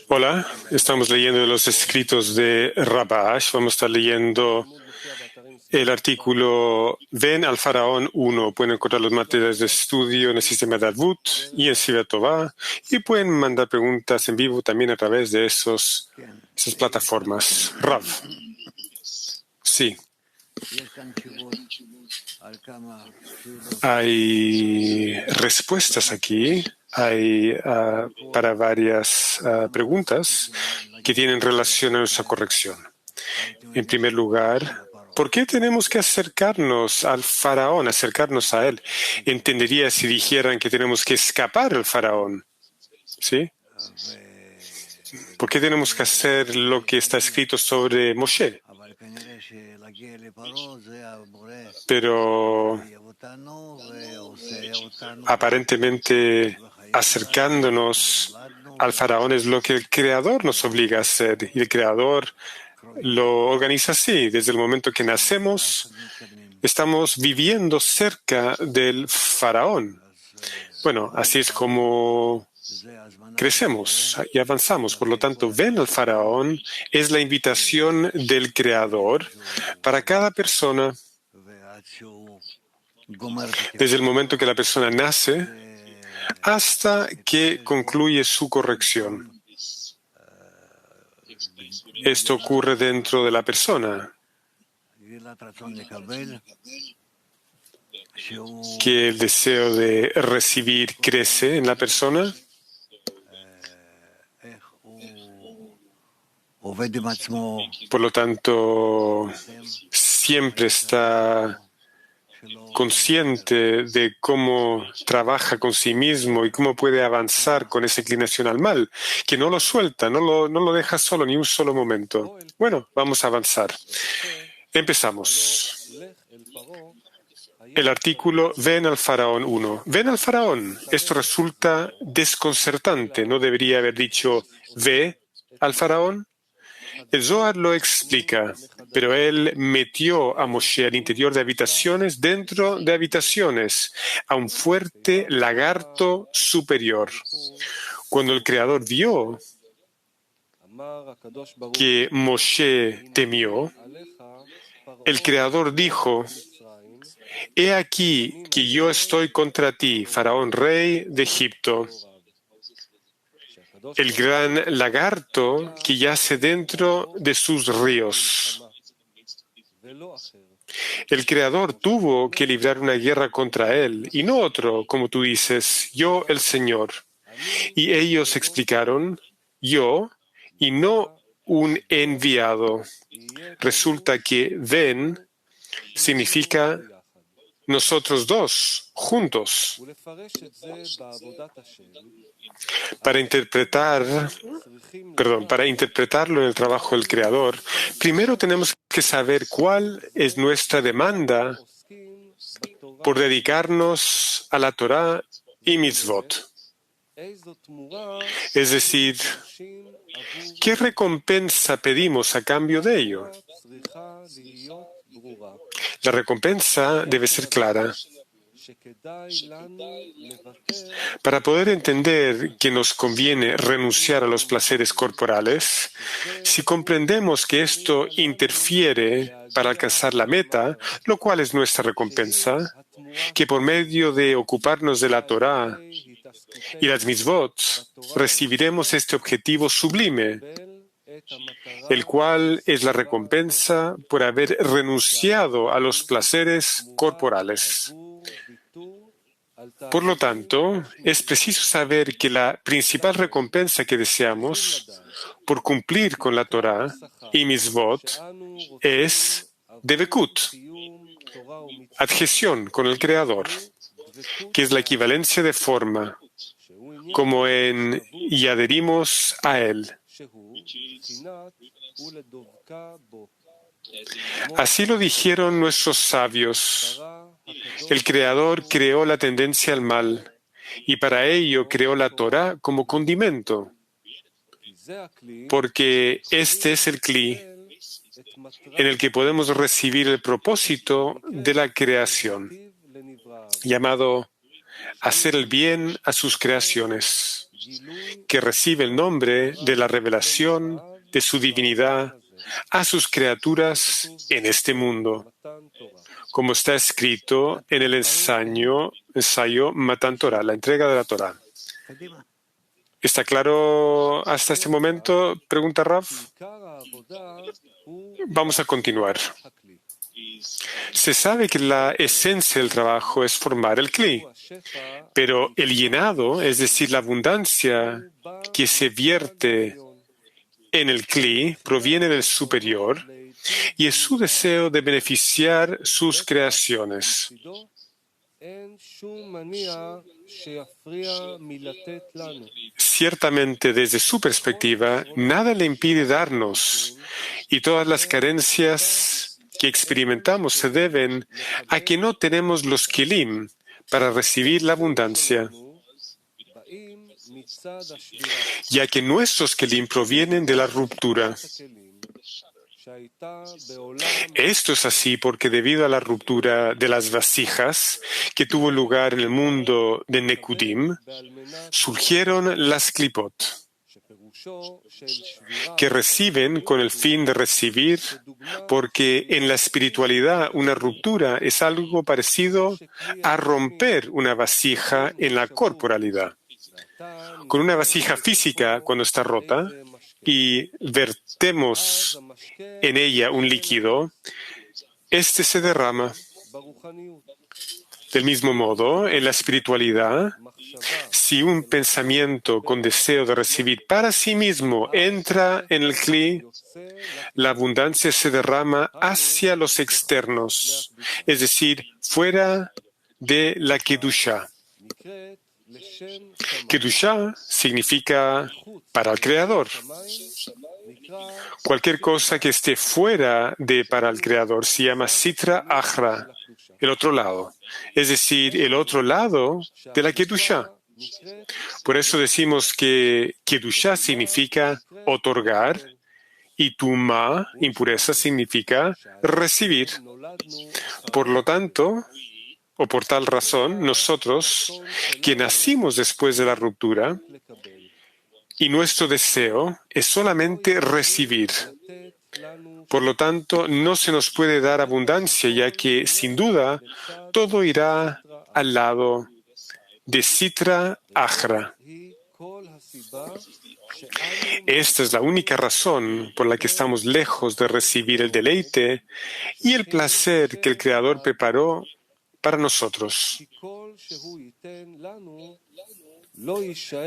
Hola, estamos leyendo los escritos de Rabash. Vamos a estar leyendo el artículo Ven al Faraón 1. Pueden encontrar los materiales de estudio en el sistema de Advut y en Sivatová, y pueden mandar preguntas en vivo también a través de esas plataformas. Rav. Sí. Hay respuestas aquí. Hay para varias preguntas que tienen relación a nuestra corrección. En primer lugar, ¿por qué tenemos que acercarnos al faraón, acercarnos a él? Entendería si dijeran que tenemos que escapar al faraón. ¿Sí? ¿Por qué tenemos que hacer lo que está escrito sobre Moshe? Pero aparentemente acercándonos al faraón es lo que el Creador nos obliga a hacer, y el Creador lo organiza así. Desde el momento que nacemos, estamos viviendo cerca del faraón. Bueno, así es como crecemos y avanzamos. Por lo tanto, ven al faraón es la invitación del Creador para cada persona. Desde el momento que la persona nace hasta que concluye su corrección. Esto ocurre dentro de la persona, que el deseo de recibir crece en la persona. Por lo tanto, siempre está consciente de cómo trabaja con sí mismo y cómo puede avanzar con esa inclinación al mal, que no lo suelta, no lo deja solo ni un solo momento. Bueno, vamos a avanzar. Empezamos. El artículo Ven al Faraón 1. Ven al Faraón. Esto resulta desconcertante. ¿No debería haber dicho Ve al Faraón? El Zohar lo explica, pero él metió a Moshe al interior de habitaciones, dentro de habitaciones, a un fuerte lagarto superior. Cuando el Creador vio que Moshe temió, el Creador dijo: He aquí que yo estoy contra ti, Faraón, rey de Egipto, el gran lagarto que yace dentro de sus ríos. El Creador tuvo que librar una guerra contra él, y no otro, como tú dices, yo el Señor. Y ellos explicaron, yo, y no un enviado. Resulta que ven significa nosotros dos, juntos. Para interpretarlo en el trabajo del Creador, primero tenemos que saber cuál es nuestra demanda por dedicarnos a la Torah y mitzvot. Es decir, ¿qué recompensa pedimos a cambio de ello? La recompensa debe ser clara. Para poder entender que nos conviene renunciar a los placeres corporales, si comprendemos que esto interfiere para alcanzar la meta, lo cual es nuestra recompensa, que por medio de ocuparnos de la Torah y las mitzvot recibiremos este objetivo sublime, el cual es la recompensa por haber renunciado a los placeres corporales. Por lo tanto, es preciso saber que la principal recompensa que deseamos por cumplir con la Torah y mitzvot es devekut, adhesión con el Creador, que es la equivalencia de forma, como en y adherimos a Él. Así lo dijeron nuestros sabios. El Creador creó la tendencia al mal y para ello creó la Torah como condimento, porque este es el cli en el que podemos recibir el propósito de la creación, llamado hacer el bien a sus creaciones, que recibe el nombre de la revelación de su divinidad a sus criaturas en este mundo, como está escrito en el ensayo Matan Torah, la entrega de la Torah. ¿Está claro hasta este momento? Pregunta Rav. Vamos a continuar. Se sabe que la esencia del trabajo es formar el Kli, pero el llenado, es decir, la abundancia que se vierte en el Kli, proviene del superior y es su deseo de beneficiar sus creaciones. Ciertamente, desde su perspectiva, nada le impide darnos, y todas las carencias que experimentamos se deben a que no tenemos los kelim para recibir la abundancia, ya que nuestros kelim provienen de la ruptura. Esto es así porque debido a la ruptura de las vasijas que tuvo lugar en el mundo de Nekudim, surgieron las klipot, que reciben con el fin de recibir, porque en la espiritualidad una ruptura es algo parecido a romper una vasija en la corporalidad. Con una vasija física, cuando está rota, y vertemos en ella un líquido, este se derrama. Del mismo modo, en la espiritualidad, si un pensamiento con deseo de recibir para sí mismo entra en el Kli, la abundancia se derrama hacia los externos, es decir, fuera de la Kedusha. Kedusha significa para el Creador. Cualquier cosa que esté fuera de para el Creador se llama Sitra Achra, el otro lado, es decir, el otro lado de la Kedusha. Por eso decimos que Kedusha significa otorgar y Tuma, impureza, significa recibir. Por lo tanto, o por tal razón, nosotros, que nacimos después de la ruptura, y nuestro deseo es solamente recibir. Por lo tanto, no se nos puede dar abundancia, ya que, sin duda, todo irá al lado de Sitra Achra. Esta es la única razón por la que estamos lejos de recibir el deleite y el placer que el Creador preparó para nosotros.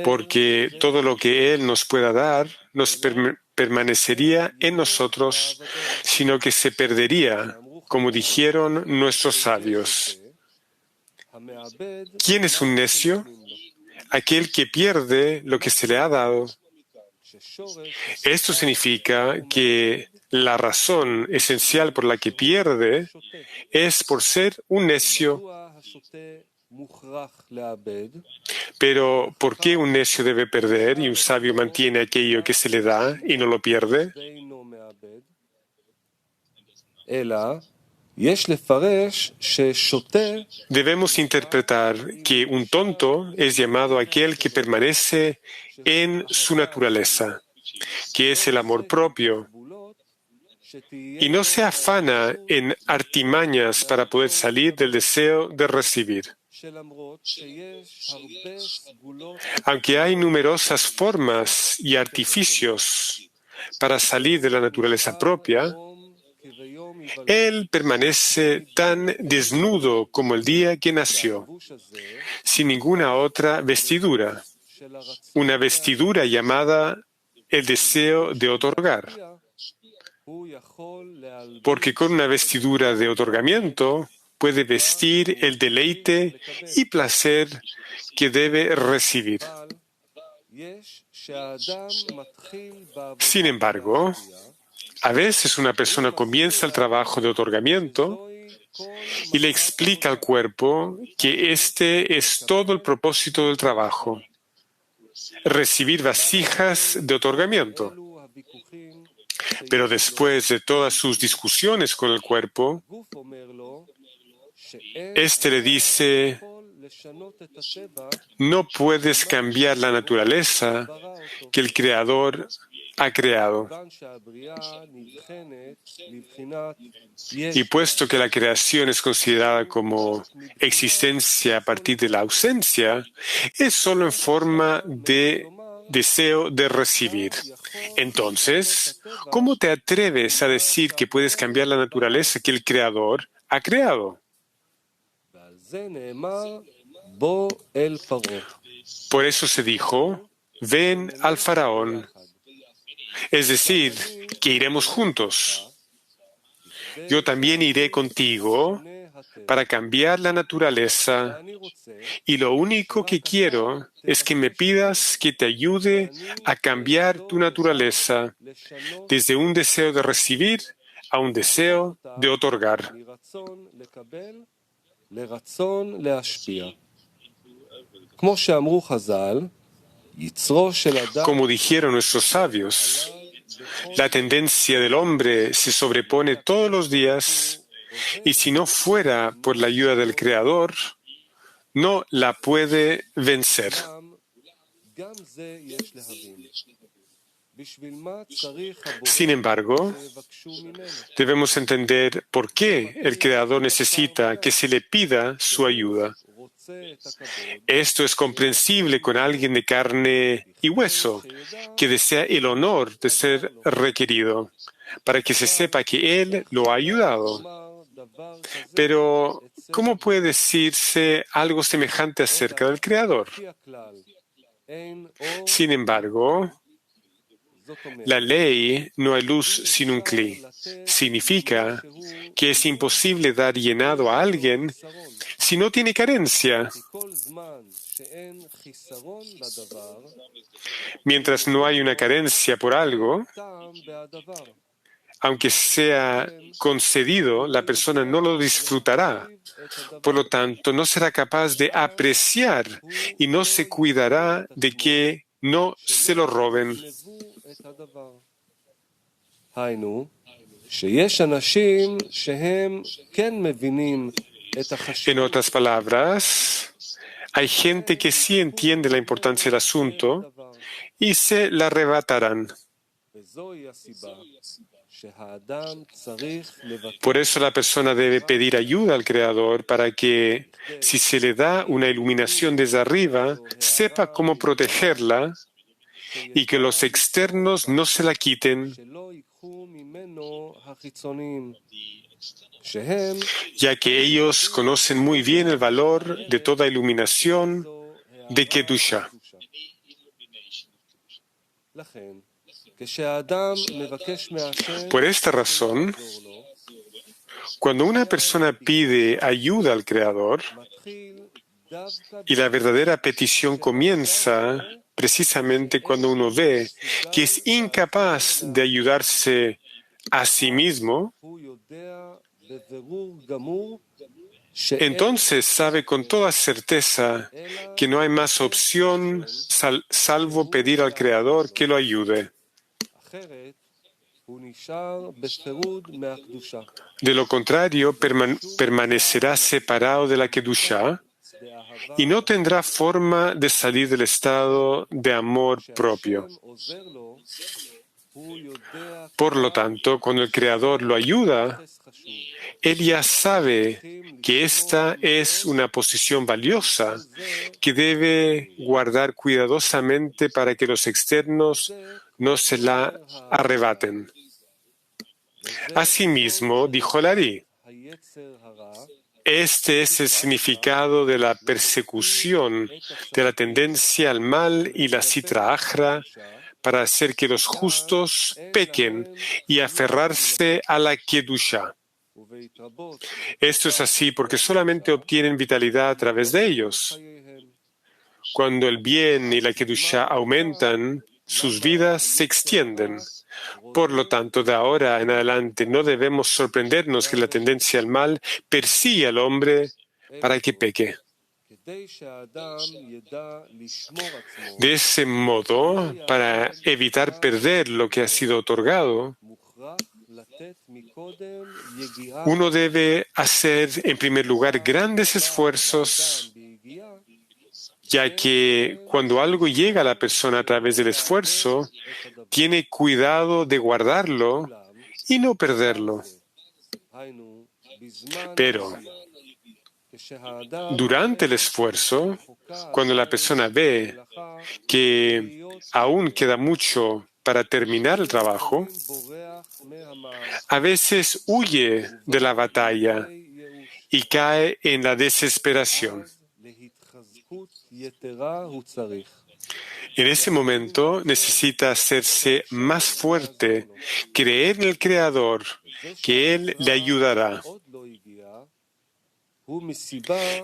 Porque todo lo que Él nos pueda dar nos permanecería en nosotros, sino que se perdería, como dijeron nuestros sabios. ¿Quién es un necio? Aquel que pierde lo que se le ha dado. Esto significa que la razón esencial por la que pierde es por ser un necio. Pero, ¿por qué un necio debe perder y un sabio mantiene aquello que se le da y no lo pierde? Debemos interpretar que un tonto es llamado aquel que permanece en su naturaleza, que es el amor propio, y no se afana en artimañas para poder salir del deseo de recibir. Aunque hay numerosas formas y artificios para salir de la naturaleza propia, él permanece tan desnudo como el día que nació, sin ninguna otra vestidura, una vestidura llamada el deseo de otorgar. Porque con una vestidura de otorgamiento puede vestir el deleite y placer que debe recibir. Sin embargo, a veces una persona comienza el trabajo de otorgamiento y le explica al cuerpo que este es todo el propósito del trabajo, recibir vasijas de otorgamiento. Pero después de todas sus discusiones con el cuerpo, este le dice no puedes cambiar la naturaleza que el Creador ha creado. Y puesto que la creación es considerada como existencia a partir de la ausencia, es solo en forma de deseo de recibir. Entonces, ¿cómo te atreves a decir que puedes cambiar la naturaleza que el Creador ha creado? Por eso se dijo, ven al faraón, es decir, que iremos juntos. Yo también iré contigo para cambiar la naturaleza y lo único que quiero es que me pidas que te ayude a cambiar tu naturaleza desde un deseo de recibir a un deseo de otorgar. Como dijeron nuestros sabios, la tendencia del hombre se sobrepone todos los días y si no fuera por la ayuda del Creador, no la puede vencer. Sin embargo, debemos entender por qué el Creador necesita que se le pida su ayuda. Esto es comprensible con alguien de carne y hueso, que desea el honor de ser requerido, para que se sepa que Él lo ha ayudado. Pero, ¿cómo puede decirse algo semejante acerca del Creador? Sin embargo, la ley no hay luz sin un cli. Significa que es imposible dar llenado a alguien si no tiene carencia. Mientras no hay una carencia por algo, aunque sea concedido, la persona no lo disfrutará. Por lo tanto, no será capaz de apreciar y no se cuidará de que no se lo roben. En otras palabras, hay gente que sí entiende la importancia del asunto y se la arrebatarán. Por eso la persona debe pedir ayuda al Creador para que, si se le da una iluminación desde arriba, sepa cómo protegerla y que los externos no se la quiten, ya que ellos conocen muy bien el valor de toda iluminación de Kedusha. Por esta razón, cuando una persona pide ayuda al Creador, y la verdadera petición comienza precisamente cuando uno ve que es incapaz de ayudarse a sí mismo, entonces sabe con toda certeza que no hay más opción salvo pedir al Creador que lo ayude. De lo contrario, permanecerá separado de la Kedusha y no tendrá forma de salir del estado de amor propio. Por lo tanto, cuando el Creador lo ayuda, él ya sabe que esta es una posición valiosa que debe guardar cuidadosamente para que los externos no se la arrebaten. Asimismo, dijo Lari, este es el significado de la persecución de la tendencia al mal y la sitra achra para hacer que los justos pequen y aferrarse a la kedusha. Esto es así porque solamente obtienen vitalidad a través de ellos. Cuando el bien y la kedusha aumentan, sus vidas se extienden. Por lo tanto, de ahora en adelante no debemos sorprendernos que la tendencia al mal persigue al hombre para que peque. De ese modo, para evitar perder lo que ha sido otorgado, uno debe hacer, en primer lugar, grandes esfuerzos ya que cuando algo llega a la persona a través del esfuerzo, tiene cuidado de guardarlo y no perderlo. Pero durante el esfuerzo, cuando la persona ve que aún queda mucho para terminar el trabajo, a veces huye de la batalla y cae en la desesperación. En ese momento necesita hacerse más fuerte, creer en el Creador, que Él le ayudará.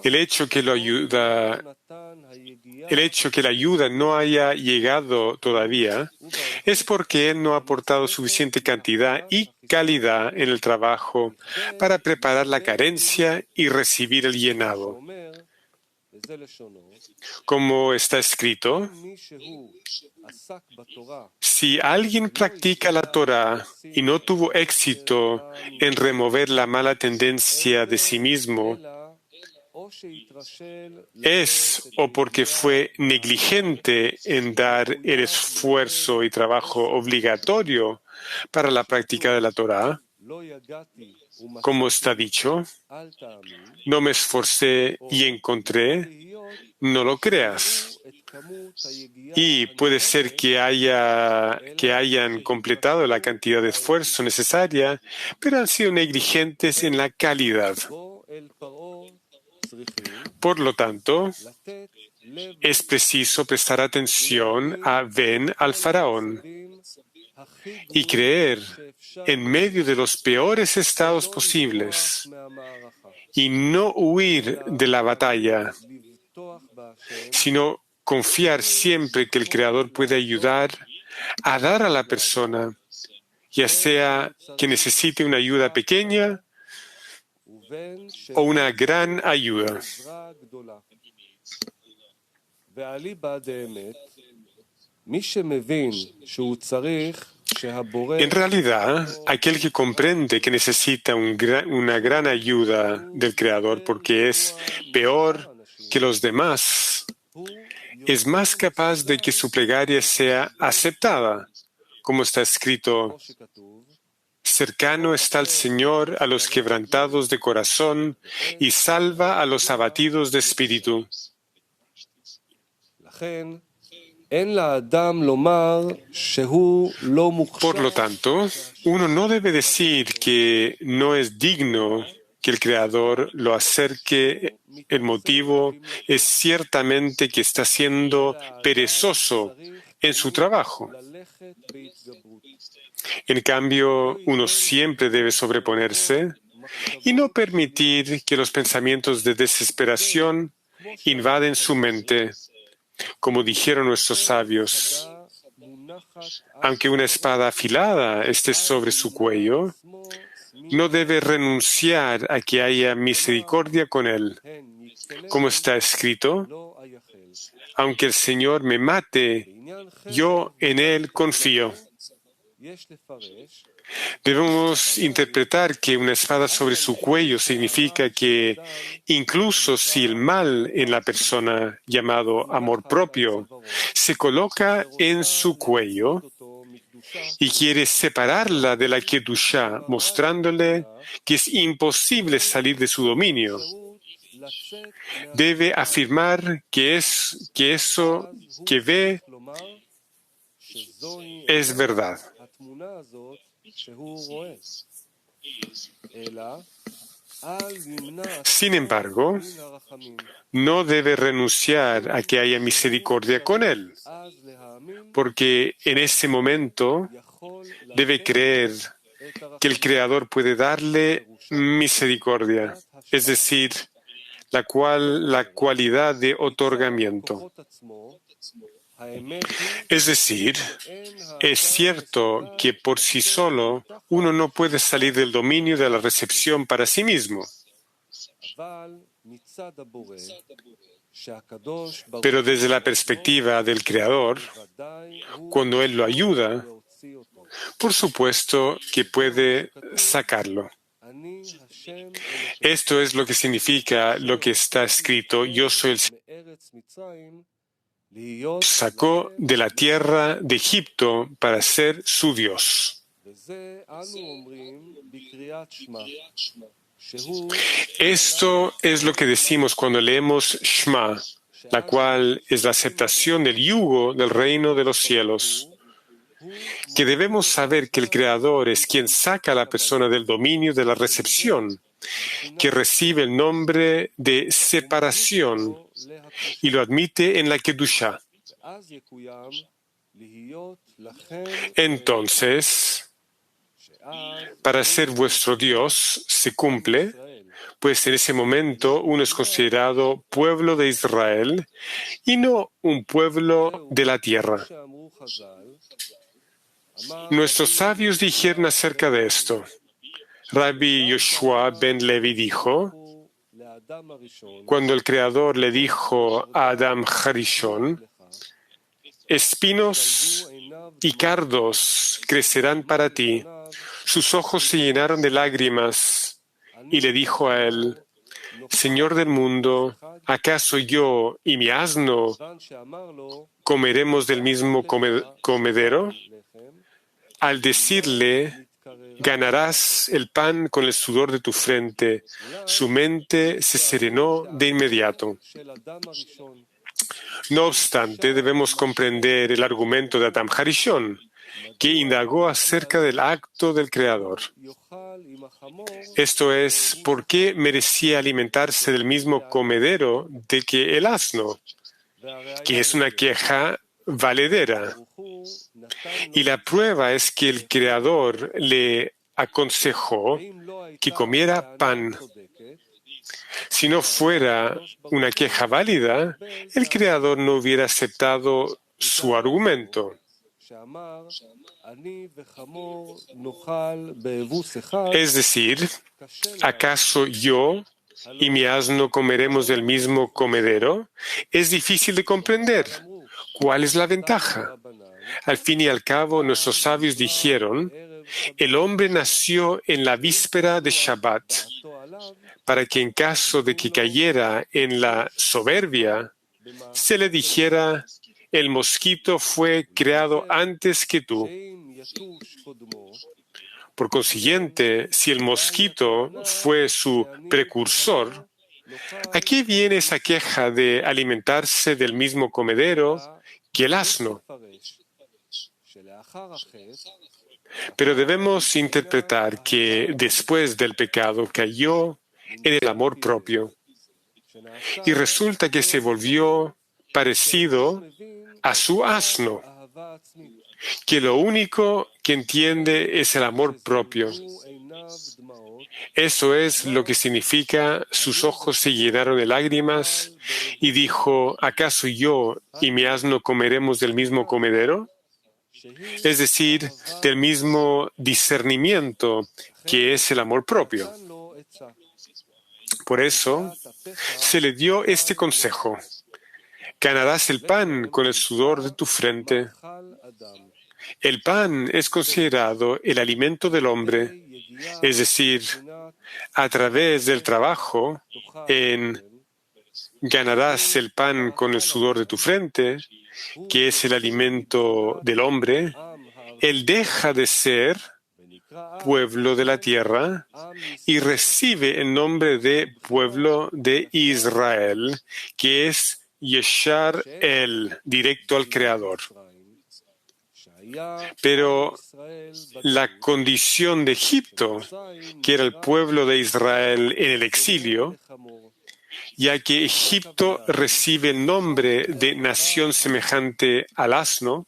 El hecho que la ayuda no haya llegado todavía es porque Él no ha aportado suficiente cantidad y calidad en el trabajo para preparar la carencia y recibir el llenado. Como está escrito, si alguien practica la Torah y no tuvo éxito en remover la mala tendencia de sí mismo, es o porque fue negligente en dar el esfuerzo y trabajo obligatorio para la práctica de la Torah, como está dicho, no me esforcé y encontré, no lo creas. Y puede ser que hayan completado la cantidad de esfuerzo necesaria, pero han sido negligentes en la calidad. Por lo tanto, es preciso prestar atención a Ben al faraón y creer en medio de los peores estados posibles y no huir de la batalla, sino confiar siempre que el Creador puede ayudar a dar a la persona, ya sea que necesite una ayuda pequeña o una gran ayuda. En realidad, aquel que comprende que necesita una gran ayuda del Creador porque es peor que los demás, es más capaz de que su plegaria sea aceptada, como está escrito: cercano está el Señor a los quebrantados de corazón y salva a los abatidos de espíritu. Por lo tanto, uno no debe decir que no es digno que el Creador lo acerque. El motivo es ciertamente que está siendo perezoso en su trabajo. En cambio, uno siempre debe sobreponerse y no permitir que los pensamientos de desesperación invaden su mente. Como dijeron nuestros sabios, aunque una espada afilada esté sobre su cuello, no debe renunciar a que haya misericordia con él. Como está escrito, aunque el Señor me mate, yo en él confío. Debemos interpretar que una espada sobre su cuello significa que incluso si el mal en la persona, llamado amor propio, se coloca en su cuello y quiere separarla de la Kedushá, mostrándole que es imposible salir de su dominio, debe afirmar que eso que ve es verdad. Sin embargo, no debe renunciar a que haya misericordia con él, porque en ese momento debe creer que el Creador puede darle misericordia, es decir, la cualidad de otorgamiento. Es decir, es cierto que por sí solo uno no puede salir del dominio de la recepción para sí mismo. Pero desde la perspectiva del Creador, cuando Él lo ayuda, por supuesto que puede sacarlo. Esto es lo que significa lo que está escrito: yo soy el Señor que sacó de la tierra de Egipto para ser su Dios. Esto es lo que decimos cuando leemos Shema, la cual es la aceptación del yugo del reino de los cielos, que debemos saber que el Creador es quien saca a la persona del dominio de la recepción, que recibe el nombre de separación y lo admite en la Kedushá. Entonces, para ser vuestro Dios se cumple, pues en ese momento uno es considerado pueblo de Israel y no un pueblo de la tierra. Nuestros sabios dijeron acerca de esto. Rabbi Yoshua ben Levi dijo, cuando el Creador le dijo a Adam Harishon, espinos y cardos crecerán para ti. Sus ojos se llenaron de lágrimas y le dijo a él, Señor del mundo, ¿acaso yo y mi asno comeremos del mismo comedero? Al decirle, ganarás el pan con el sudor de tu frente, su mente se serenó de inmediato. No obstante, debemos comprender el argumento de Adam Harishon, que indagó acerca del acto del Creador. Esto es, ¿por qué merecía alimentarse del mismo comedero de que el asno? Que es una queja valedera. Y la prueba es que el Creador le aconsejó que comiera pan. Si no fuera una queja válida, el Creador no hubiera aceptado su argumento. Es decir, ¿acaso yo y mi asno comeremos del mismo comedero? Es difícil de comprender. ¿Cuál es la ventaja? Al fin y al cabo, nuestros sabios dijeron, el hombre nació en la víspera de Shabbat, para que en caso de que cayera en la soberbia, se le dijera, el mosquito fue creado antes que tú. Por consiguiente, si el mosquito fue su precursor, ¿a qué viene esa queja de alimentarse del mismo comedero que el asno? Pero debemos interpretar que después del pecado cayó en el amor propio y resulta que se volvió parecido a su asno, que lo único que entiende es el amor propio. Eso es lo que significa, sus ojos se llenaron de lágrimas y dijo, ¿acaso yo y mi asno comeremos del mismo comedero? Es decir, del mismo discernimiento que es el amor propio. Por eso se le dio este consejo. Ganarás el pan con el sudor de tu frente. El pan es considerado el alimento del hombre, es decir, a través del trabajo en ganarás el pan con el sudor de tu frente, que es el alimento del hombre, él deja de ser pueblo de la tierra y recibe el nombre de pueblo de Israel, que es Yeshar el, directo al Creador. Pero la condición de Egipto, que era el pueblo de Israel en el exilio, ya que Egipto recibe el nombre de nación semejante al asno,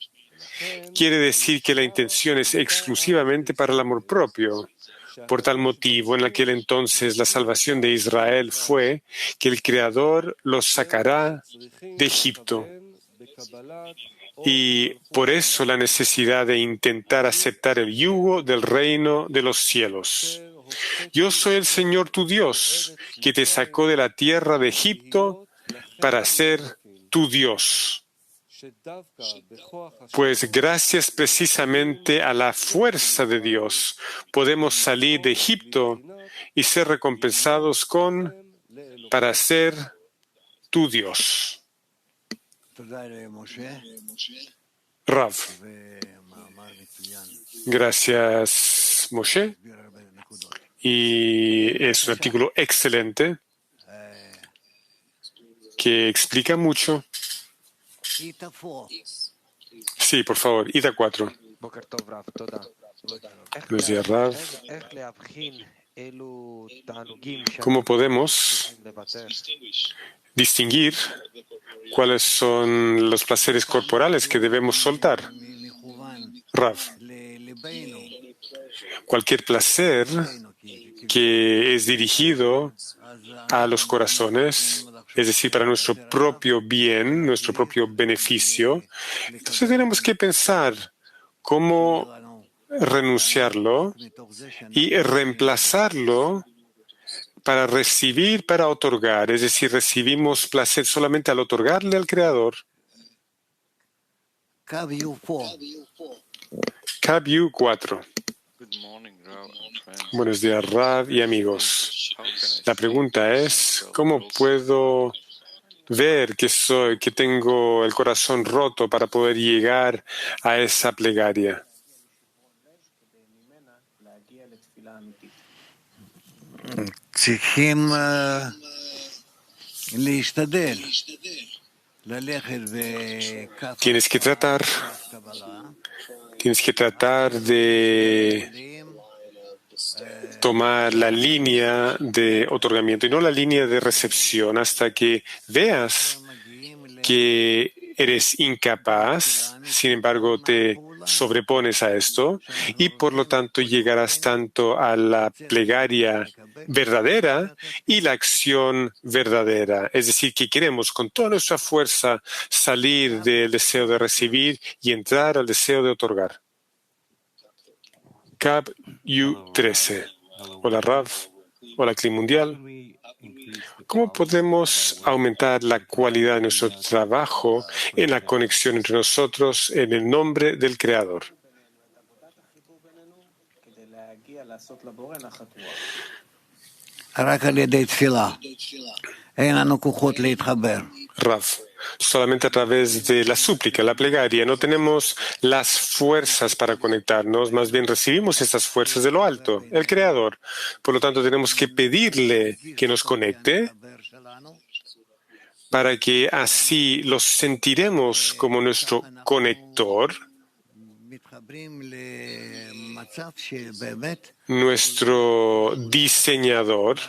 quiere decir que la intención es exclusivamente para el amor propio. Por tal motivo, en aquel entonces la salvación de Israel fue que el Creador los sacará de Egipto. Y por eso la necesidad de intentar aceptar el yugo del reino de los cielos. Yo soy el Señor tu Dios, que te sacó de la tierra de Egipto para ser tu Dios. Pues gracias precisamente a la fuerza de Dios podemos salir de Egipto y ser recompensados para ser tu Dios. Rav. Gracias, Moshe. Y es un artículo excelente que explica mucho. Sí, por favor, Ida 4. Buenos días, Rav. ¿Cómo podemos distinguir cuáles son los placeres corporales que debemos soltar? Rav, cualquier placer que es dirigido a los corazones, es decir, para nuestro propio bien, nuestro propio beneficio, entonces tenemos que pensar cómo renunciarlo y reemplazarlo para recibir, para otorgar. Es decir, recibimos placer solamente al otorgarle al Creador. KBU 4. Buenos días, Rav y amigos. La pregunta es, ¿cómo puedo ver que tengo el corazón roto para poder llegar a esa plegaria? Tienes que tratar de tomar la línea de otorgamiento y no la línea de recepción hasta que veas que eres incapaz, sin embargo te sobrepones a esto y por lo tanto llegarás tanto a la plegaria verdadera y la acción verdadera. Es decir, que queremos con toda nuestra fuerza salir del deseo de recibir y entrar al deseo de otorgar. Cab U13. Hola Rav. Hola Cli Mundial. ¿Cómo podemos aumentar la cualidad de nuestro trabajo en la conexión entre nosotros en el nombre del Creador? Rav, solamente a través de la súplica, la plegaria, no tenemos las fuerzas para conectarnos, más bien recibimos estas fuerzas de lo alto, el Creador. Por lo tanto, tenemos que pedirle que nos conecte para que así los sentiremos como nuestro conector, nuestro diseñador,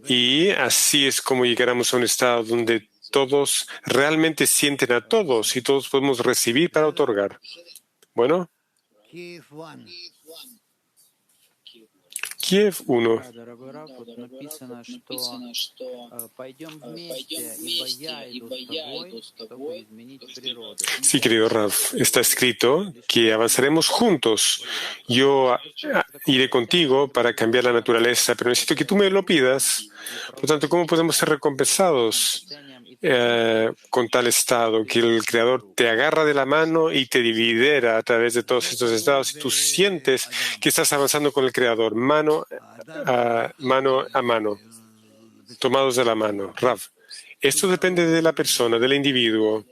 y así es como llegaremos a un estado donde todos realmente sienten a todos y todos podemos recibir para otorgar. Bueno. Kiev 1. Sí, querido Rav, está escrito que avanzaremos juntos. Yo iré contigo para cambiar la naturaleza, pero necesito que tú me lo pidas. Por lo tanto, ¿cómo podemos ser recompensados con tal estado? Que el Creador te agarra de la mano y te lidera a través de todos estos estados y tú sientes que estás avanzando con el Creador, mano a mano, tomados de la mano. Rav, esto depende de la persona, del individuo.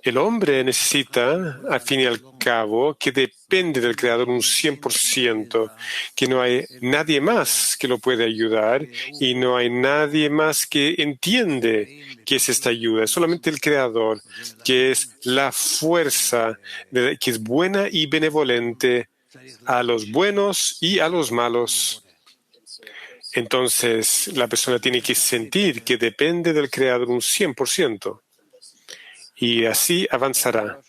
El hombre necesita, al fin y al cabo, que depende del Creador un 100%, que no hay nadie más que lo puede ayudar y no hay nadie más que entiende qué es esta ayuda. Es solamente el Creador, que es la fuerza, que es buena y benevolente a los buenos y a los malos. Entonces, la persona tiene que sentir que depende del Creador un 100%. Y así avanzará.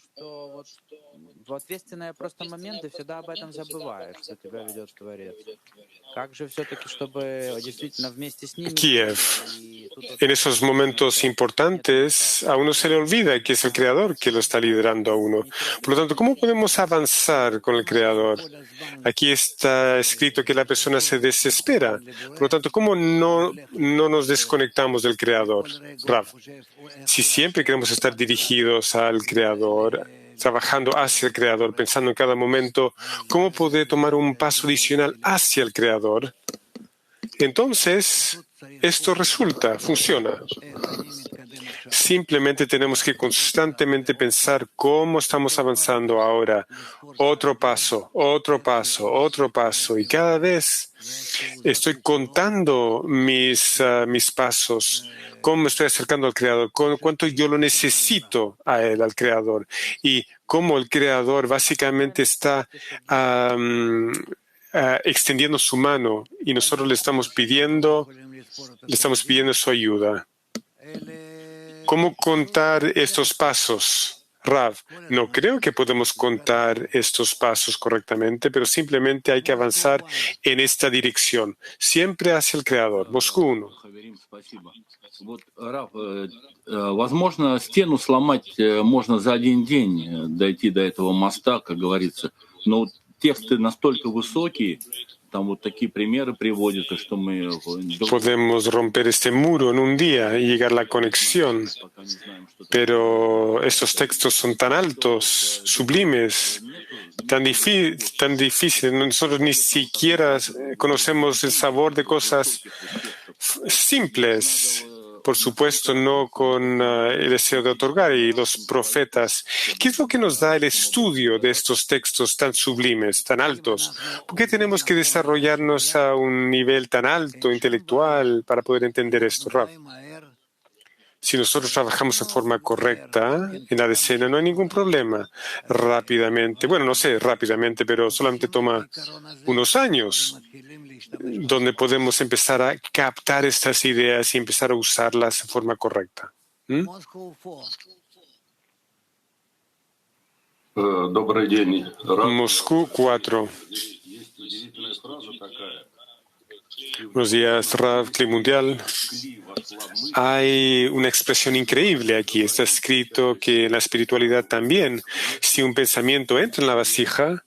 Kiev. En esos momentos importantes, a uno se le olvida que es el Creador que lo está liderando a uno. Por lo tanto, ¿cómo podemos avanzar con el Creador? Aquí está escrito que la persona se desespera. Por lo tanto, ¿cómo no nos desconectamos del Creador? Rav, si siempre queremos estar dirigidos al Creador, trabajando hacia el Creador, pensando en cada momento cómo poder tomar un paso adicional hacia el Creador, entonces esto funciona. Simplemente tenemos que constantemente pensar cómo estamos avanzando ahora. Otro paso, otro paso, otro paso. Y cada vez estoy contando mis pasos, cómo me estoy acercando al Creador, cuánto yo lo necesito a Él, al Creador. Y cómo el Creador básicamente está extendiendo su mano y nosotros le estamos pidiendo su ayuda. ¿Cómo contar estos pasos? Rav, no creo que podemos contar estos pasos correctamente, pero simplemente hay que avanzar en esta dirección, siempre hacia el Creador. Moscú 1. Возможно, стену сломать можно за один день, дойти до этого моста, как говорится. Но тексты настолько высокие, там вот такие примеры приводятся, что мы... Podemos romper este muro en un día y llegar a la conexión, pero estos textos son tan altos, sublimes, tan difíciles. Nosotros ni siquiera conocemos el sabor de cosas simples. Por supuesto, no con el deseo de otorgar. Y los profetas, ¿qué es lo que nos da el estudio de estos textos tan sublimes, tan altos? ¿Por qué tenemos que desarrollarnos a un nivel tan alto, intelectual, para poder entender esto, Rav? Si nosotros trabajamos de forma correcta en la decena, no hay ningún problema. Rápidamente, bueno, no sé rápidamente, pero solamente toma unos años, donde podemos empezar a captar estas ideas y empezar a usarlas de forma correcta. Moscú 4. Buenos días, Rav, Clip Mundial. Hay una expresión increíble aquí. Está escrito que en la espiritualidad también, si un pensamiento entra en la vasija,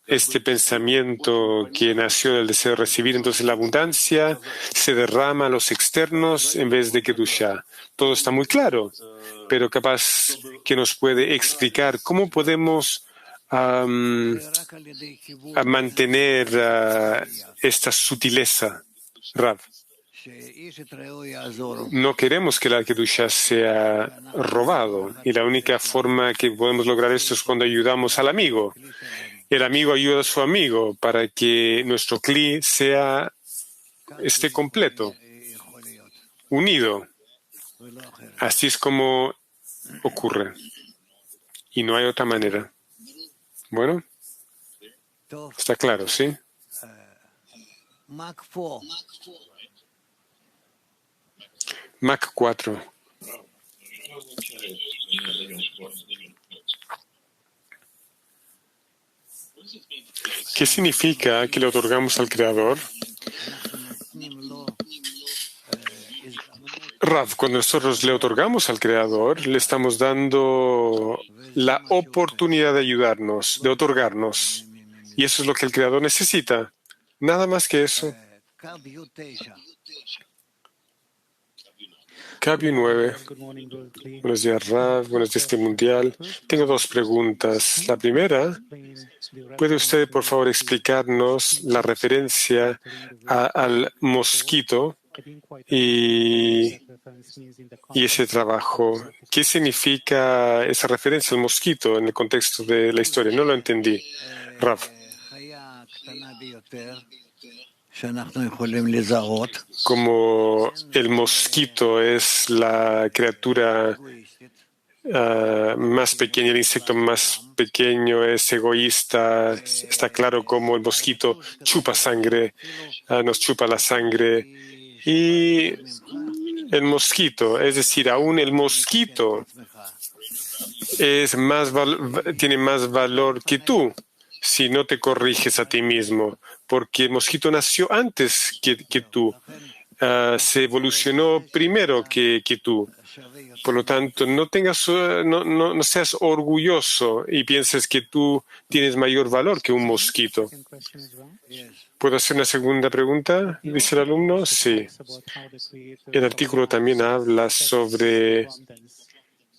este pensamiento que nació del deseo de recibir, entonces la abundancia se derrama a los externos en vez de Kedushá. Todo está muy claro, pero capaz que nos puede explicar cómo podemos a mantener esta sutileza, Rav. No queremos que la Kedusha sea robado y la única forma que podemos lograr esto es cuando ayudamos al amigo. El amigo ayuda a su amigo para que nuestro Kli esté completo, unido. Así es como ocurre y no hay otra manera. Bueno, está claro, ¿sí? Mac 4. ¿Qué significa que le otorgamos al Creador? Rav, cuando nosotros le otorgamos al Creador, le estamos dando la oportunidad de ayudarnos, de otorgarnos. Y eso es lo que el Creador necesita. Nada más que eso. Cabio 9. Buenos días, Rav. Buenos días, Clip Mundial. Tengo dos preguntas. La primera, ¿puede usted, por favor, explicarnos la referencia al mosquito y ese trabajo? ¿Qué significa esa referencia al mosquito en el contexto de la historia? No lo entendí, Rav. Como el mosquito es la criatura más pequeña, el insecto más pequeño es egoísta, está claro como el mosquito chupa sangre, nos chupa la sangre. Y el mosquito, es decir, aún el mosquito tiene más valor que tú si no te corriges a ti mismo, porque el mosquito nació antes que tú, se evolucionó primero que tú. Por lo tanto, no seas orgulloso y pienses que tú tienes mayor valor que un mosquito. ¿Puedo hacer una segunda pregunta? Dice el alumno. Sí. El artículo también habla sobre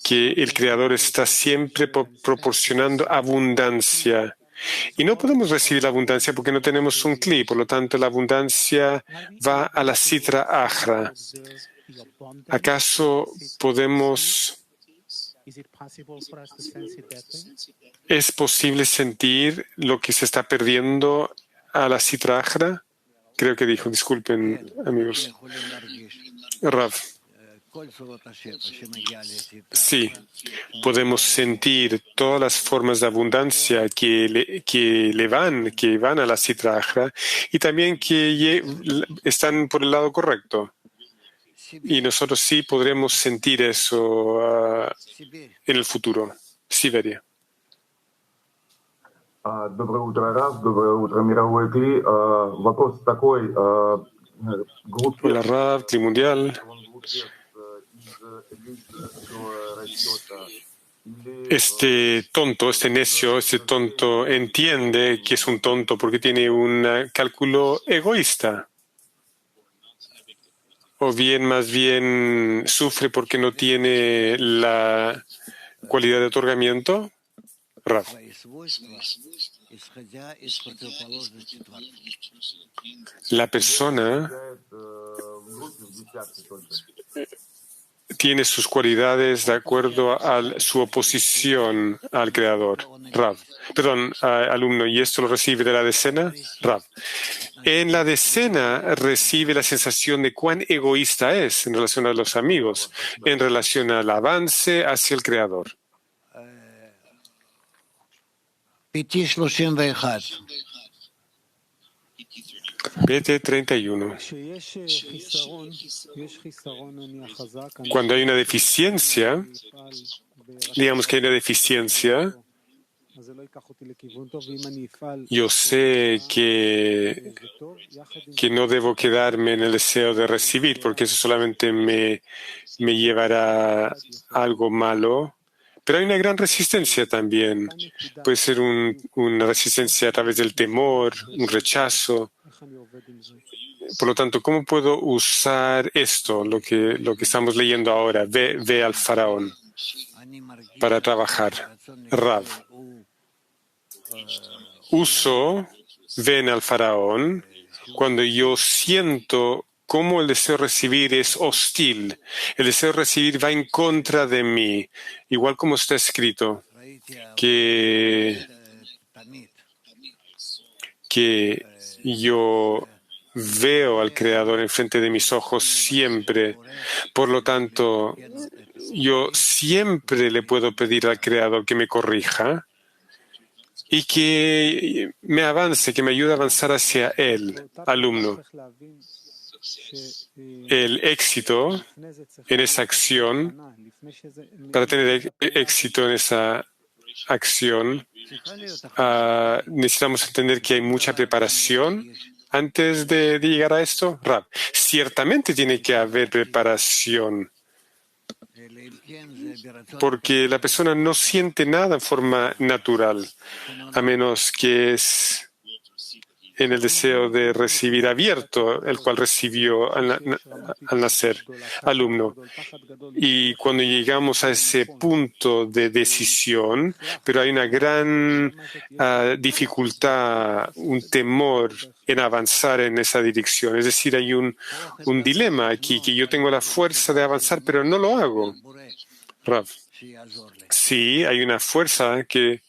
que el Creador está siempre proporcionando abundancia. Y no podemos recibir la abundancia porque no tenemos un cli. Por lo tanto, la abundancia va a la Sitra Achra. ¿Acaso es posible sentir lo que se está perdiendo a la Sitra Achra? Creo que dijo, disculpen, amigos. Rav. Sí, podemos sentir todas las formas de abundancia que van a la Sitra Achra y también que están por el lado correcto. Y nosotros sí podremos sentir eso en el futuro. Siberia. Доброе утро, Рав. Доброе утро, мировой Кли. Вопрос такой. Hola, Rav, Cli Mundial. Este tonto entiende que es un tonto porque tiene un cálculo egoísta. O bien, más bien, sufre porque no tiene la cualidad de otorgamiento. Rav. La persona tiene sus cualidades de acuerdo a su oposición al Creador. Rav. Perdón, alumno, ¿y esto lo recibe de la decena? Rav. En la decena recibe la sensación de cuán egoísta es en relación a los amigos, en relación al avance hacia el Creador. PT 31. Cuando hay una deficiencia, digamos que hay una deficiencia, yo sé que no debo quedarme en el deseo de recibir, porque eso solamente me llevará a algo malo. Pero hay una gran resistencia también. Puede ser una resistencia a través del temor, un rechazo. Por lo tanto, ¿cómo puedo usar esto, lo que estamos leyendo ahora? Ve al faraón para trabajar. Rav. Uso ven al faraón cuando yo siento cómo el deseo de recibir es hostil. El deseo de recibir va en contra de mí, igual como está escrito, que yo veo al Creador enfrente de mis ojos siempre. Por lo tanto, yo siempre le puedo pedir al Creador que me corrija y que me avance, que me ayude a avanzar hacia Él, alumno. El éxito en esa acción, para tener éxito en esa acción, necesitamos entender que hay mucha preparación antes de llegar a esto. Rav, ciertamente tiene que haber preparación, porque la persona no siente nada en forma natural, a menos que es en el deseo de recibir abierto, el cual recibió al nacer, alumno. Y cuando llegamos a ese punto de decisión, pero hay una gran dificultad, un temor en avanzar en esa dirección. Es decir, hay un dilema aquí, que yo tengo la fuerza de avanzar, pero no lo hago. Rav. Sí, hay una fuerza que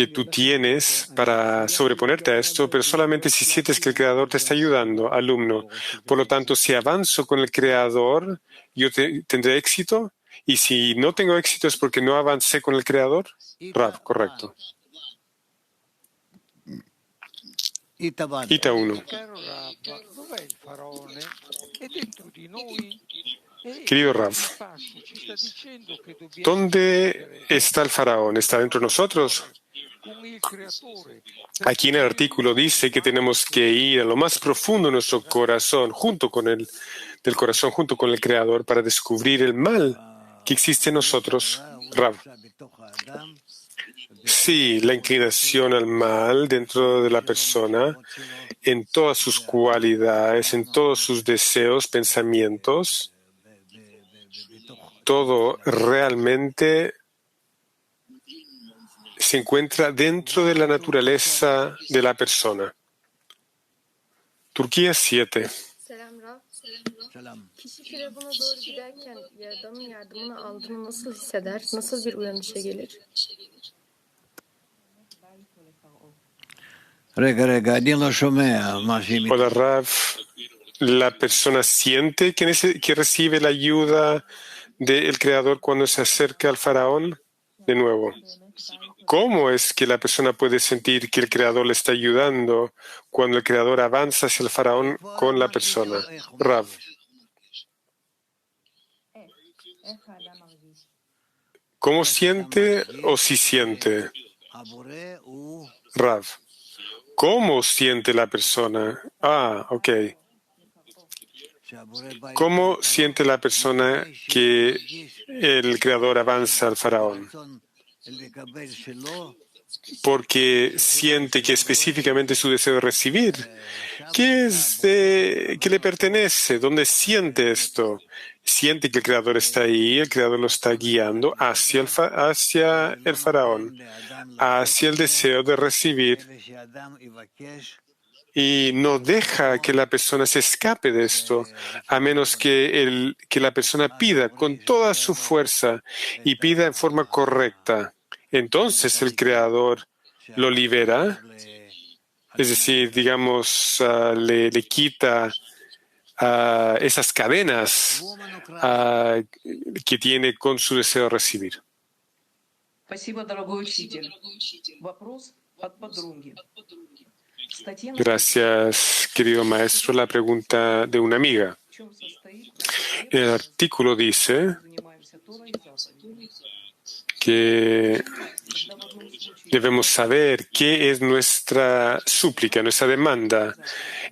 tú tienes para sobreponerte a esto, pero solamente si sientes que el Creador te está ayudando, alumno. Por lo tanto, si avanzo con el Creador, yo tendré éxito, y si no tengo éxito es porque no avancé con el Creador. Rav, correcto. Ita 1. Querido Rav, ¿dónde está el faraón? ¿Está dentro de nosotros? Aquí en el artículo dice que tenemos que ir a lo más profundo de nuestro corazón, junto con el Creador, para descubrir el mal que existe en nosotros. Rav. Sí, la inclinación al mal dentro de la persona, en todas sus cualidades, en todos sus deseos, pensamientos, todo realmente se encuentra dentro de la naturaleza de la persona. Turquía 7. Selam Rab. Kişi firavuna doğru giderken adamın yardımını aldığını nasıl hisseder? Nasıl bir uyanışa gelir? Hola, Rav. ¿La persona siente que recibe la ayuda del Creador cuando se acerca al faraón? De nuevo, ¿cómo es que la persona puede sentir que el Creador le está ayudando cuando el Creador avanza hacia el faraón con la persona? Rav. ¿Cómo siente o si siente? Rav. ¿Cómo siente la persona? Ok. ¿Cómo siente la persona que el Creador avanza al faraón? Porque siente que específicamente su deseo de recibir, ¿qué le pertenece? ¿Dónde siente esto? Siente que el Creador está ahí, el Creador lo está guiando hacia el faraón, hacia el deseo de recibir, y no deja que la persona se escape de esto, a menos que la persona pida con toda su fuerza y pida en forma correcta. Entonces el Creador lo libera, es decir, digamos, le quita esas cadenas que tiene con su deseo de recibir. Gracias, querido maestro. La pregunta de una amiga. El artículo dice que debemos saber qué es nuestra súplica, nuestra demanda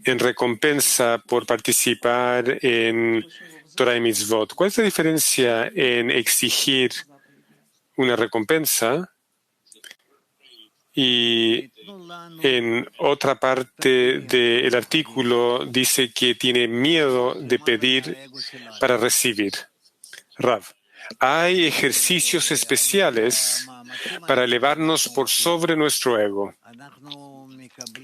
en recompensa por participar en Torah y Mitzvot. ¿Cuál es la diferencia en exigir una recompensa y en otra parte del artículo dice que tiene miedo de pedir para recibir? Rav, hay ejercicios especiales para elevarnos por sobre nuestro ego.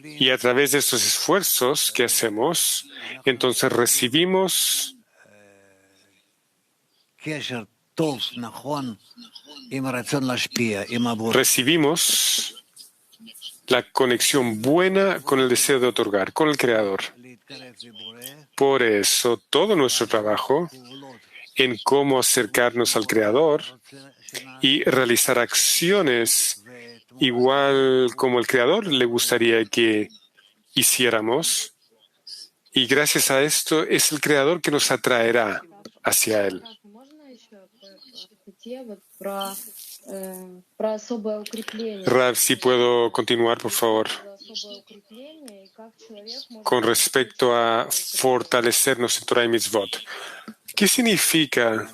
Y a través de estos esfuerzos que hacemos, entonces recibimos la conexión buena con el deseo de otorgar, con el Creador. Por eso, todo nuestro trabajo en cómo acercarnos al Creador y realizar acciones igual como el Creador le gustaría que hiciéramos, y gracias a esto es el Creador que nos atraerá hacia Él. Rav, si puedo continuar, por favor. Con respecto a fortalecernos en Torah y Mitzvot, ¿qué significa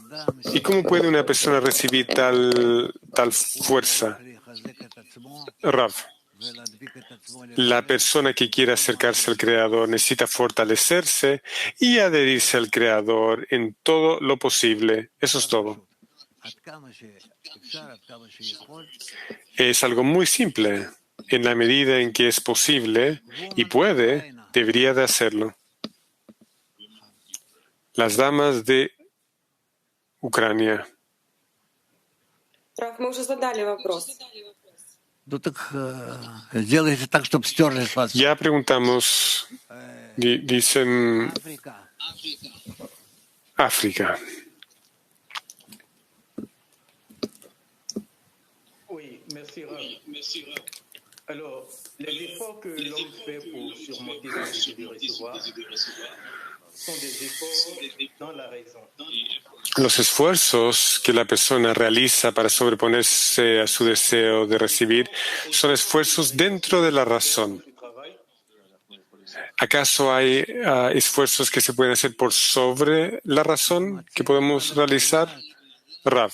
y cómo puede una persona recibir tal fuerza? Rav, la persona que quiere acercarse al Creador necesita fortalecerse y adherirse al Creador en todo lo posible. Eso es todo. Es algo muy simple. En la medida en que es posible y puede, debería de hacerlo. Las damas de Ucrania. Раф, мы уже задали вопрос. Ya preguntamos, dicen África. Oui, merci Rav. Alors, les efforts que l'homme fait pour surmonter son désir de recevoir sont des efforts dans la raison. Los esfuerzos que la persona realiza para sobreponerse a su deseo de recibir son esfuerzos dentro de la razón. ¿Acaso hay esfuerzos que se pueden hacer por sobre la razón que podemos realizar? Rav,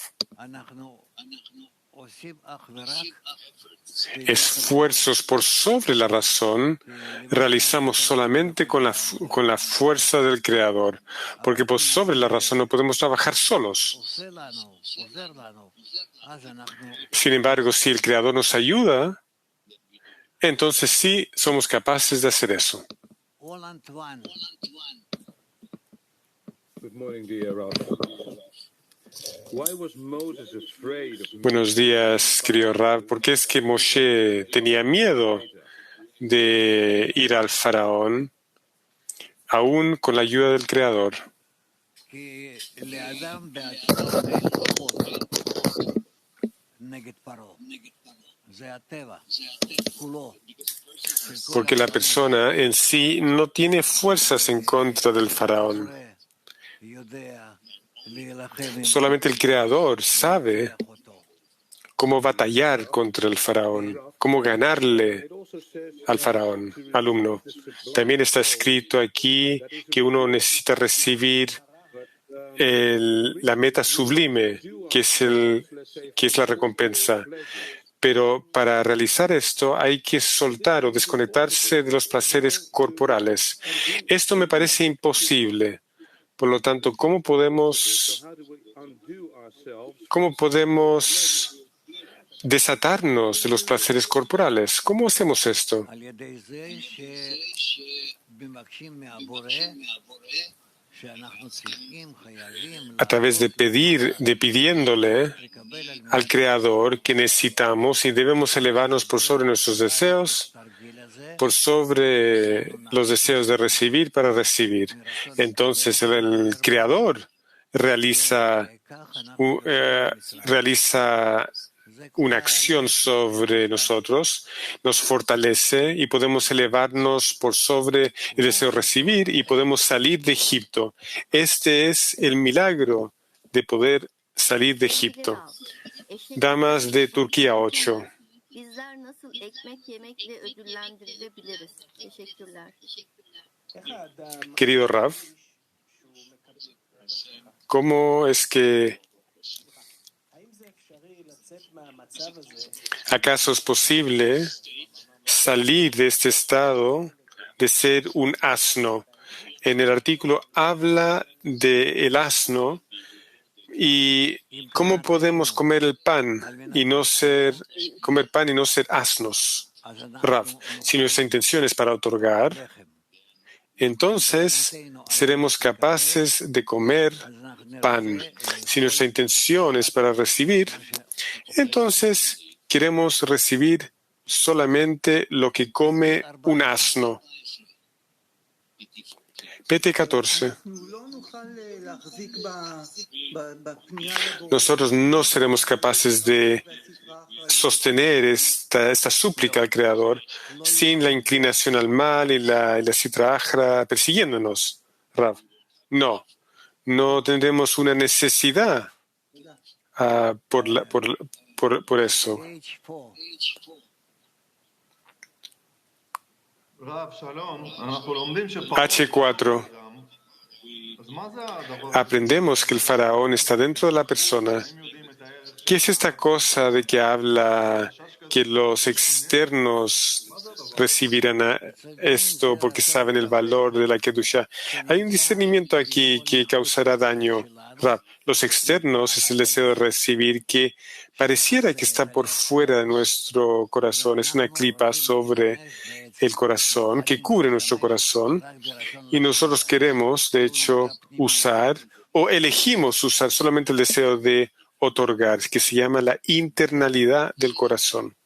esfuerzos por sobre la razón realizamos solamente con la fuerza del Creador, porque por sobre la razón no podemos trabajar solos. Sin embargo, si el Creador nos ayuda, entonces sí somos capaces de hacer eso. Buenos días, querido Rav. ¿Por qué es que Moshe tenía miedo de ir al faraón, aún con la ayuda del Creador? Porque la persona en sí no tiene fuerzas en contra del faraón. Solamente el Creador sabe cómo batallar contra el faraón, cómo ganarle al faraón, alumno. También está escrito aquí que uno necesita recibir la meta sublime, que es la recompensa. Pero para realizar esto hay que soltar o desconectarse de los placeres corporales. Esto me parece imposible. Por lo tanto, ¿cómo podemos desatarnos de los placeres corporales? ¿Cómo hacemos esto? A través de pidiéndole al Creador que necesitamos y debemos elevarnos por sobre nuestros deseos, por sobre los deseos de recibir para recibir. Entonces el Creador realiza una acción sobre nosotros, nos fortalece y podemos elevarnos por sobre el deseo de recibir y podemos salir de Egipto. Este es el milagro de poder salir de Egipto. Damas de Turquía 8. Querido Rav, ¿cómo es que acaso es posible salir de este estado de ser un asno? En el artículo habla del asno y cómo podemos comer el pan y no ser asnos. Rav, si nuestra intención es para otorgar, entonces seremos capaces de comer pan. Si nuestra intención es para recibir, entonces queremos recibir solamente lo que come un asno. PT14. Nosotros no seremos capaces de sostener esta súplica al Creador sin la inclinación al mal y la Sitra Achra persiguiéndonos, Rav. No tendremos una necesidad por eso. H4. Aprendemos que el faraón está dentro de la persona. ¿Qué es esta cosa de que habla que los externos recibirán esto porque saben el valor de la Kedusha? Hay un discernimiento aquí que causará daño. Los externos es el deseo de recibir que pareciera que está por fuera de nuestro corazón. Es una clipa sobre el corazón que cubre nuestro corazón y nosotros queremos, de hecho, usar o elegimos usar solamente el deseo de otorgar, que se llama la internalidad del corazón.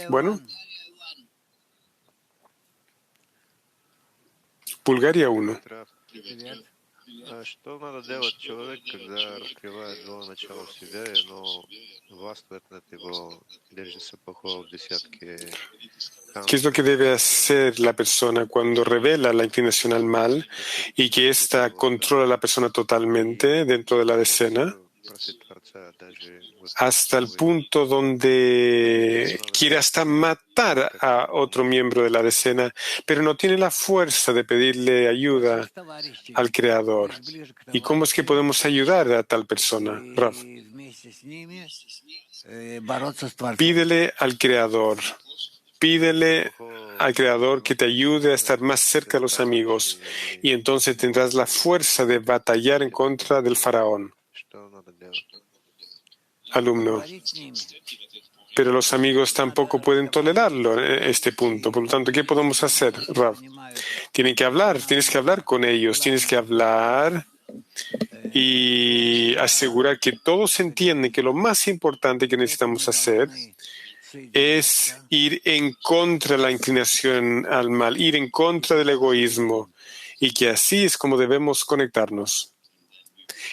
Bueno, Bulgaria 1. Что надо делать человек, когда раскрывает зло начало в себе, но властвует над его, держится плохого в десятке ¿Qué es lo que debe hacer la persona cuando revela la inclinación al mal y que ésta controla a la persona totalmente dentro de la decena, hasta el punto donde quiere hasta matar a otro miembro de la decena, pero no tiene la fuerza de pedirle ayuda al Creador? ¿Y cómo es que podemos ayudar a tal persona, Rav? Pídele al Creador que te ayude a estar más cerca de los amigos, y entonces tendrás la fuerza de batallar en contra del faraón. Alumno. Pero los amigos tampoco pueden tolerarlo en este punto. Por lo tanto, ¿qué podemos hacer, Rav? Tienes que hablar con ellos, tienes que hablar y asegurar que todos entienden que lo más importante que necesitamos hacer es ir en contra de la inclinación al mal, ir en contra del egoísmo, y que así es como debemos conectarnos.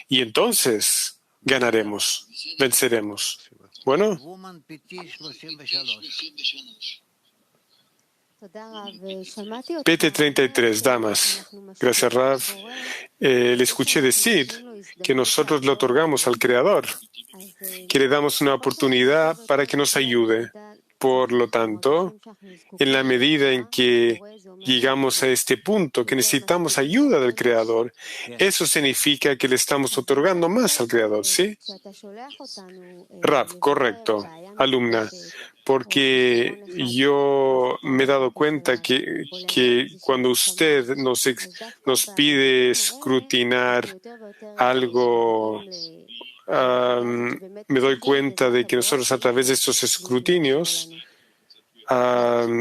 Y entonces ganaremos, venceremos. Bueno. PT33, damas. Gracias, Rav. Le escuché decir que nosotros le otorgamos al Creador, que le damos una oportunidad para que nos ayude. Por lo tanto, en la medida en que llegamos a este punto, que necesitamos ayuda del Creador, eso significa que le estamos otorgando más al Creador, ¿sí? Rav, correcto. Alumna, porque yo me he dado cuenta que cuando usted nos pide escrutinar algo, me doy cuenta de que nosotros a través de estos escrutinios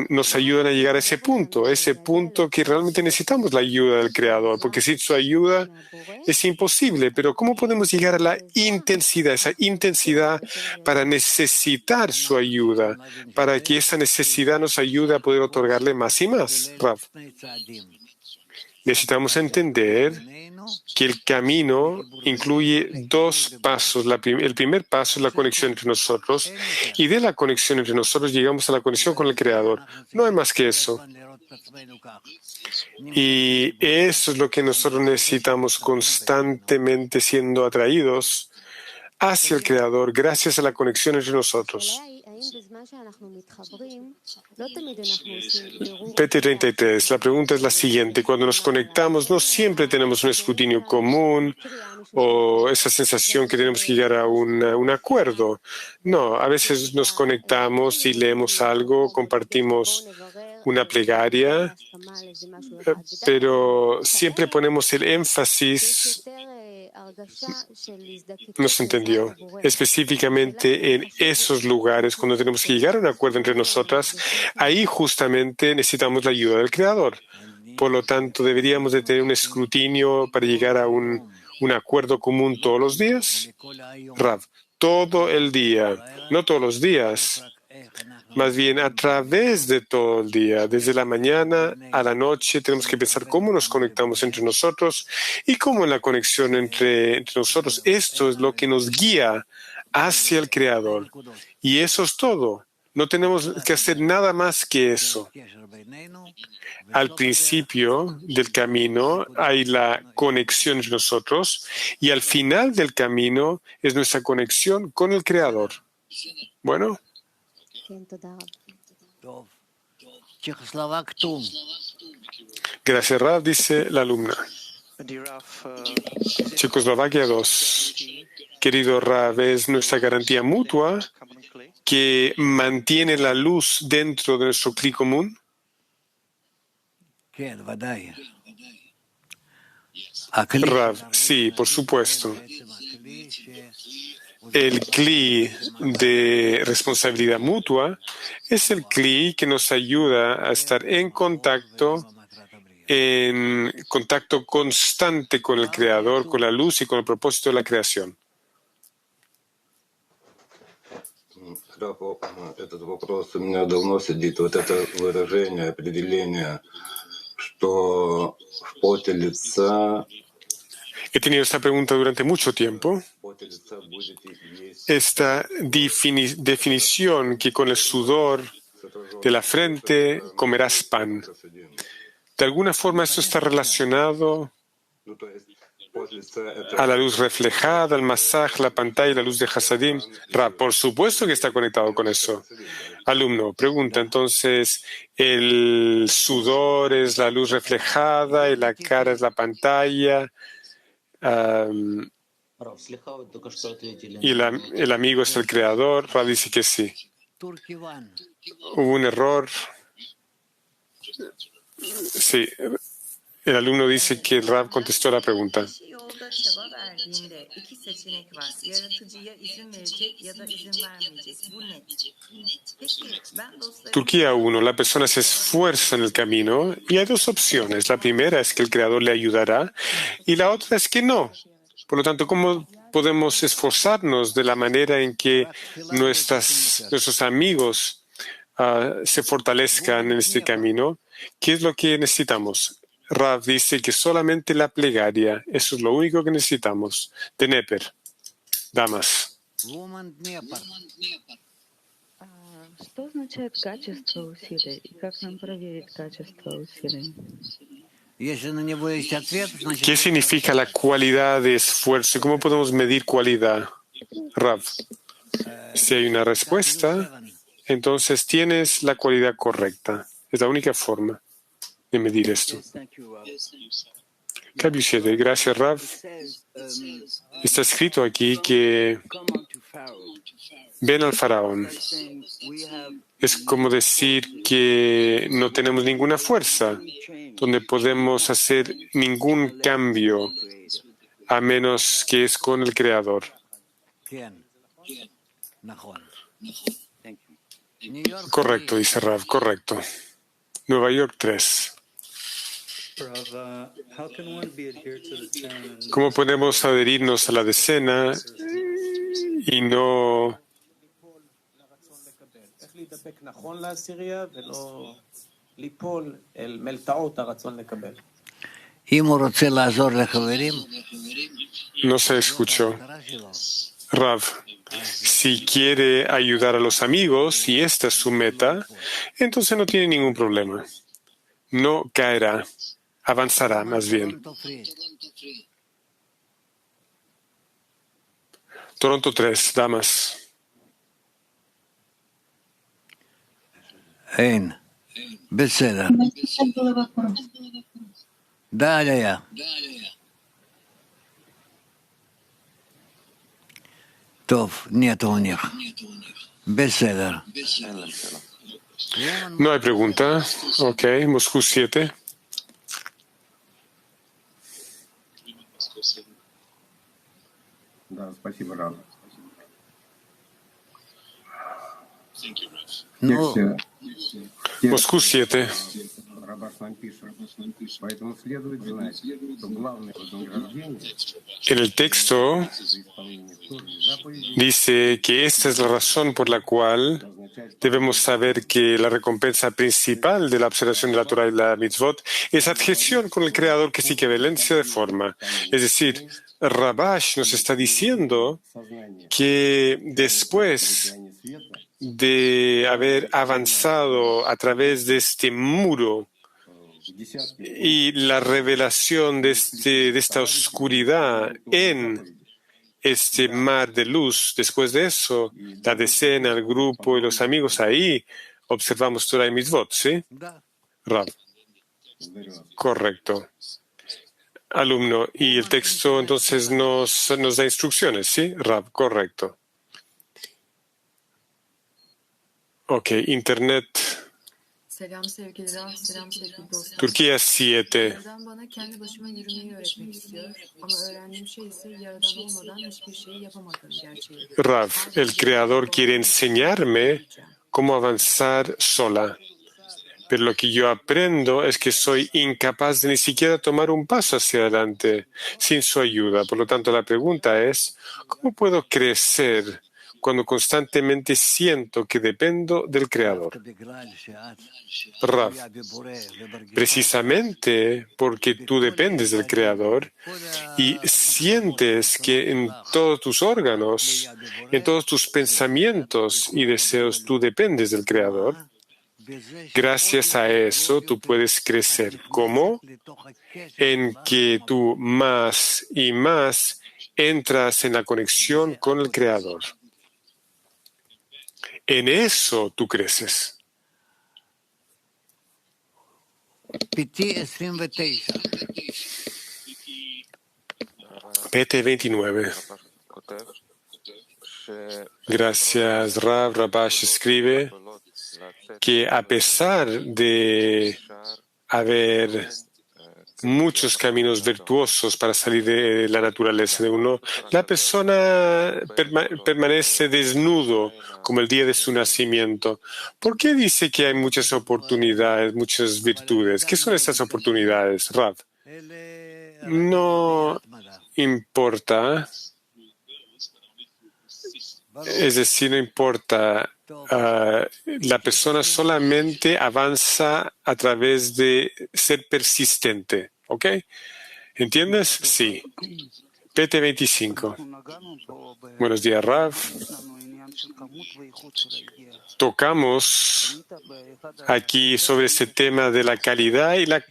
nos ayudan a llegar a ese punto que realmente necesitamos la ayuda del Creador, porque sin su ayuda es imposible. Pero ¿cómo podemos llegar a la intensidad, esa intensidad para necesitar su ayuda, para que esa necesidad nos ayude a poder otorgarle más y más, Rav? Necesitamos entender que el camino incluye dos pasos. El primer paso es la conexión entre nosotros, y de la conexión entre nosotros llegamos a la conexión con el Creador. No hay más que eso. Y eso es lo que nosotros necesitamos, constantemente siendo atraídos hacia el Creador gracias a la conexión entre nosotros. PT33, la pregunta es la siguiente. Cuando nos conectamos, no siempre tenemos un escrutinio común o esa sensación que tenemos que llegar a un acuerdo. No, a veces nos conectamos y leemos algo, compartimos una plegaria, pero siempre ponemos el énfasis, no se entendió, específicamente en esos lugares cuando tenemos que llegar a un acuerdo entre nosotras. Ahí justamente necesitamos la ayuda del Creador. Por lo tanto, deberíamos de tener un escrutinio para llegar a un acuerdo común todos los días. Rav, todo el día, no todos los días, más bien a través de todo el día, desde la mañana a la noche, tenemos que pensar cómo nos conectamos entre nosotros y cómo en la conexión entre nosotros, esto es lo que nos guía hacia el Creador. Y eso es todo. No tenemos que hacer nada más que eso. Al principio del camino hay la conexión entre nosotros, y al final del camino es nuestra conexión con el Creador. Bueno. Gracias, Rav, dice la alumna. Checoslovaquia 2. Querido Rav, es nuestra garantía mutua que mantiene la luz dentro de nuestro cli común. Rav, sí, por supuesto. El cli de responsabilidad mutua es el cli que nos ayuda a estar en contacto constante con el Creador, con la luz y con el propósito de la creación. Этот вопрос у меня давно сидит. Вот это выражение, определение, что в поте лица. He tenido esta pregunta durante mucho tiempo. Esta definición que con el sudor de la frente comerás pan. De alguna forma esto está relacionado a la luz reflejada, al masaj, la pantalla, la luz de Hasadim. Por supuesto que está conectado con eso. Alumno, pregunta, entonces, el sudor es la luz reflejada y la cara es la pantalla. Y el amigo es el creador. Rav dice que sí. Hubo un error. Sí, el alumno dice que el Rav contestó la pregunta. Turquía 1. La persona se esfuerza en el camino y hay dos opciones. La primera es que el creador le ayudará y la otra es que no. Por lo tanto, ¿cómo podemos esforzarnos de la manera en que nuestros amigos se fortalezcan en este camino? ¿Qué es lo que necesitamos? Rav dice que solamente la plegaria, eso es lo único que necesitamos. De Neper. Damas. Что означает качество усилий и как нам проверить качество усилий? ¿Qué significa la cualidad de esfuerzo? ¿Cómo podemos medir cualidad? Rav. Si hay una respuesta, entonces tienes la cualidad correcta. Es la única forma de medir esto. Cambio 7. Gracias, Rav. Está escrito aquí que ven al faraón. Es como decir que no tenemos ninguna fuerza, donde podemos hacer ningún cambio, a menos que es con el Creador. Correcto, dice Rav, correcto. Nueva York 3. ¿Cómo podemos adherirnos a la decena y no no se escuchó? Rav, si quiere ayudar a los amigos y esta es su meta, entonces no tiene ningún problema. No caerá, avanzará más bien. Toronto 3, damas. אין, בסדר. דליה. טוב, נהייתו עוניך. בסדר. No hay pregunta. Ok, Moscú 7. Да, спасибо, Рав. Ну, Moscú 7. En el texto dice que esta es la razón por la cual debemos saber que la recompensa principal de la observación de la Torah y la mitzvot es adhesión con el Creador que sí que violencia de forma. Es decir, Rabash nos está diciendo que después de haber avanzado a través de este muro y la revelación de esta oscuridad en este mar de luz, después de eso, la decena, el grupo y los amigos, ahí observamos Torah y Mitzvot, ¿sí? Rav. Correcto. Alumno, y el texto entonces nos da instrucciones, ¿sí? Rav, correcto. Ok, Internet. Selam sevgili Rav, selam sevgili dostlar. Turquía 7. Yaradan bana kendi başıma yürümeyi öğretmek istiyor. Ama öğrendiğim şey ise Yaradan olmadan hiçbir şey yapamadığım gerçeği. Rav, el Creador quiere enseñarme cómo avanzar sola. Pero lo que yo aprendo es que soy incapaz de ni siquiera tomar un paso hacia adelante sin su ayuda. Por lo tanto, la pregunta es, ¿cómo puedo crecer cuando constantemente siento que dependo del Creador? Rav, precisamente porque tú dependes del Creador y sientes que en todos tus órganos, en todos tus pensamientos y deseos, tú dependes del Creador, Gracias a eso, tú puedes crecer. ¿Cómo? En que tú más y más entras en la conexión con el Creador. En eso tú creces. PT 29. Gracias, Rabash escribe que a pesar de haber muchos caminos virtuosos para salir de la naturaleza de uno, la persona permanece desnudo como el día de su nacimiento. ¿Por qué dice que hay muchas oportunidades, muchas virtudes? ¿Qué son esas oportunidades, Rav? No importa, es decir, no importa. La persona solamente avanza a través de ser persistente. ¿Ok? ¿Entiendes? Sí. PT 25. Buenos días, Rav. Tocamos aquí sobre este tema de la calidad y la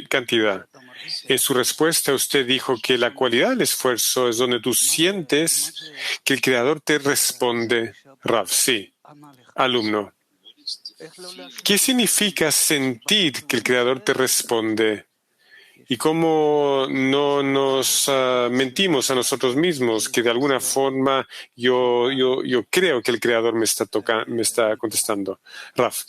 cantidad. En su respuesta, usted dijo que la cualidad del esfuerzo es donde tú sientes que el Creador te responde. Rav, sí. Alumno. ¿Qué significa sentir que el Creador te responde? Y cómo no nos mentimos a nosotros mismos, que de alguna forma yo creo que el Creador me está contestando. Raf.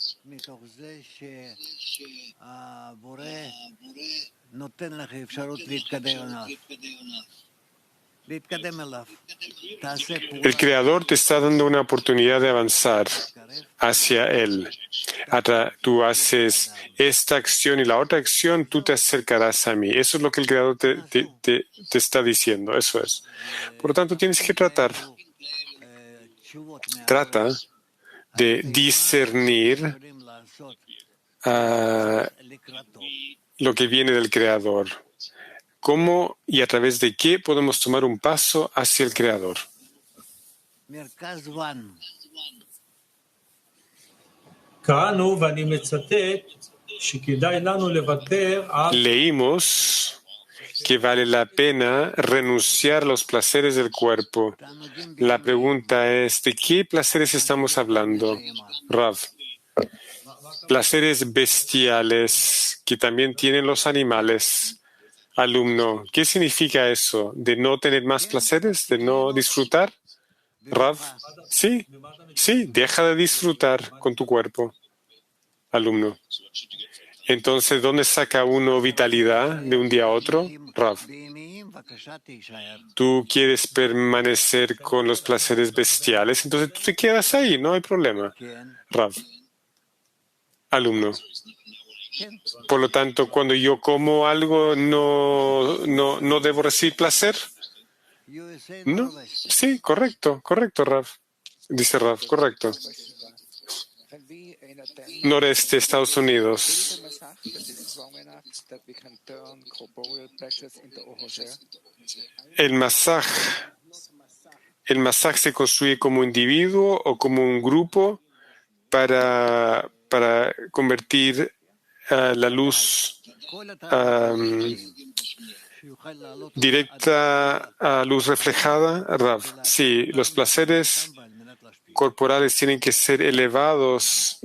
El Creador te está dando una oportunidad de avanzar hacia Él. Tú haces esta acción y la otra acción, tú te acercarás a mí. Eso es lo que el Creador te está diciendo. Eso es. Por lo tanto, tienes que trata de discernir lo que viene del Creador. ¿Cómo y a través de qué podemos tomar un paso hacia el Creador? Leímos que vale la pena renunciar a los placeres del cuerpo. La pregunta es, ¿de qué placeres estamos hablando, Rav? Placeres bestiales que también tienen los animales. Alumno, ¿qué significa eso? ¿De no tener más placeres? ¿De no disfrutar? Rav, sí, deja de disfrutar con tu cuerpo. Alumno. Entonces, ¿dónde saca uno vitalidad de un día a otro? Rav. Tú quieres permanecer con los placeres bestiales, entonces tú te quedas ahí, no hay problema. Rav. Alumno. Por lo tanto, cuando yo como algo, no debo recibir placer. ¿No? Sí, correcto, Rav. Dice Rav, correcto. Noreste, Estados Unidos. El masaj se construye como individuo o como un grupo para convertir la luz directa a luz reflejada. Rav, sí, los placeres corporales tienen que ser elevados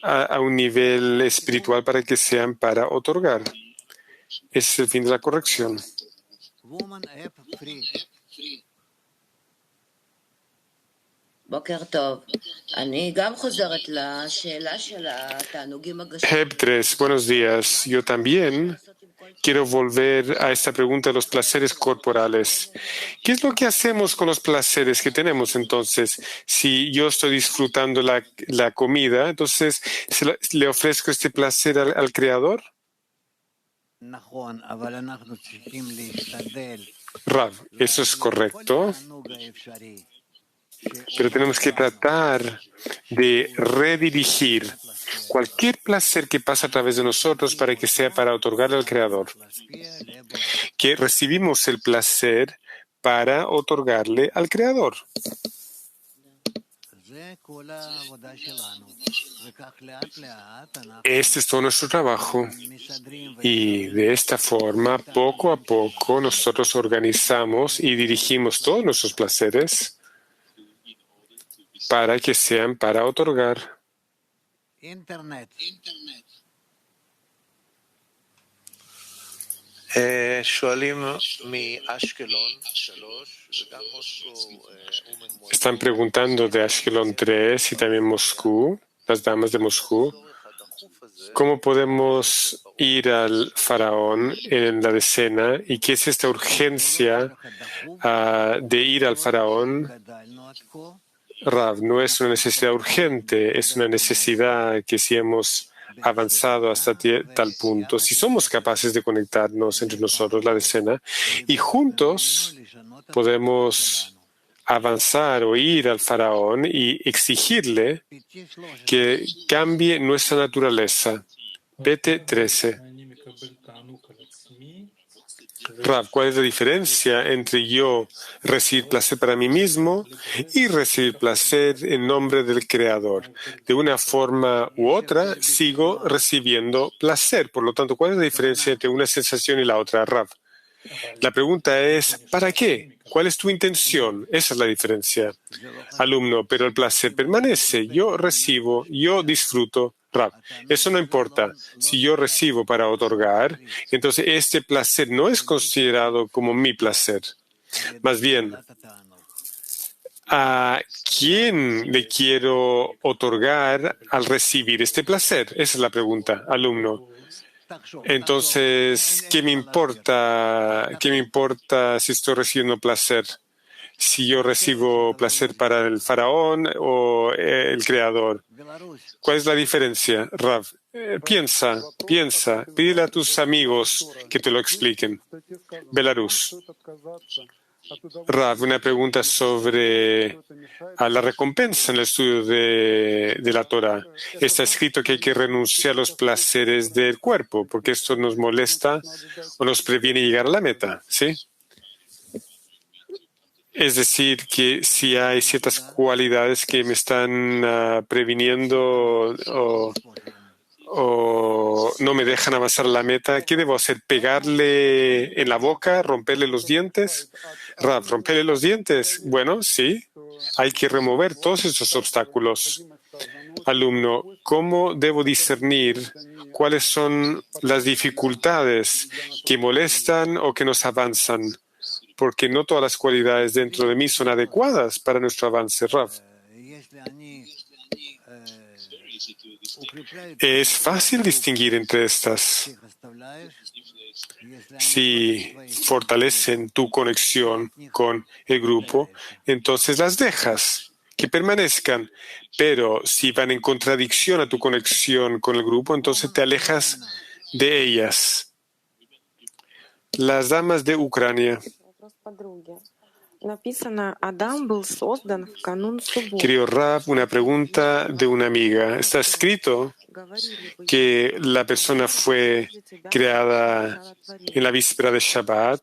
a un nivel espiritual para que sean para otorgar. Ese es el fin de la corrección. Heb 3, buenos días. Yo también quiero volver a esta pregunta de los placeres corporales. ¿Qué es lo que hacemos con los placeres que tenemos entonces? Si yo estoy disfrutando la comida, entonces ¿le ofrezco este placer al Creador? Rav, eso es correcto. Pero tenemos que tratar de redirigir cualquier placer que pasa a través de nosotros para que sea para otorgarle al Creador. Que recibimos el placer para otorgarle al Creador. Este es todo nuestro trabajo. Y de esta forma, poco a poco, nosotros organizamos y dirigimos todos nuestros placeres para que sean para otorgar. Internet. Están preguntando de Ashkelon 3 y también Moscú, las damas de Moscú, ¿cómo podemos ir al faraón en la decena y qué es esta urgencia de ir al faraón? Rav, no es una necesidad urgente, es una necesidad que si hemos avanzado hasta tal punto, si somos capaces de conectarnos entre nosotros, la decena, y juntos podemos avanzar o ir al faraón y exigirle que cambie nuestra naturaleza. Vete 13. Rav, ¿cuál es la diferencia entre yo recibir placer para mí mismo y recibir placer en nombre del Creador? De una forma u otra, sigo recibiendo placer. Por lo tanto, ¿cuál es la diferencia entre una sensación y la otra, Rav? La pregunta es, ¿para qué? ¿Cuál es tu intención? Esa es la diferencia. Alumno, pero el placer permanece. Yo recibo, yo disfruto. Rav, eso no importa. Si yo recibo para otorgar, entonces este placer no es considerado como mi placer. Más bien, ¿a quién le quiero otorgar al recibir este placer? Esa es la pregunta, alumno. Entonces, ¿qué me importa? ¿Qué me importa si estoy recibiendo placer? Si yo recibo placer para el faraón o el creador. ¿Cuál es la diferencia, Rav? Piensa. Pídele a tus amigos que te lo expliquen. Belarus. Rav, una pregunta sobre la recompensa en el estudio de la Torah. Está escrito que hay que renunciar a los placeres del cuerpo, porque esto nos molesta o nos previene llegar a la meta, ¿sí? Es decir, que si hay ciertas cualidades que me están previniendo o no me dejan avanzar a la meta, ¿qué debo hacer? ¿Pegarle en la boca? ¿Romperle los dientes? Rav, ¿romperle los dientes? Bueno, sí, hay que remover todos esos obstáculos. Alumno, ¿cómo debo discernir cuáles son las dificultades que molestan o que nos avanzan? Porque no todas las cualidades dentro de mí son adecuadas para nuestro avance, Rav. Es fácil distinguir entre estas. Si fortalecen tu conexión con el grupo, entonces las dejas, que permanezcan. Pero si van en contradicción a tu conexión con el grupo, entonces te alejas de ellas. Las damas de Ucrania. Querido Rav, una pregunta de una amiga. Está escrito que la persona fue creada en la víspera de Shabbat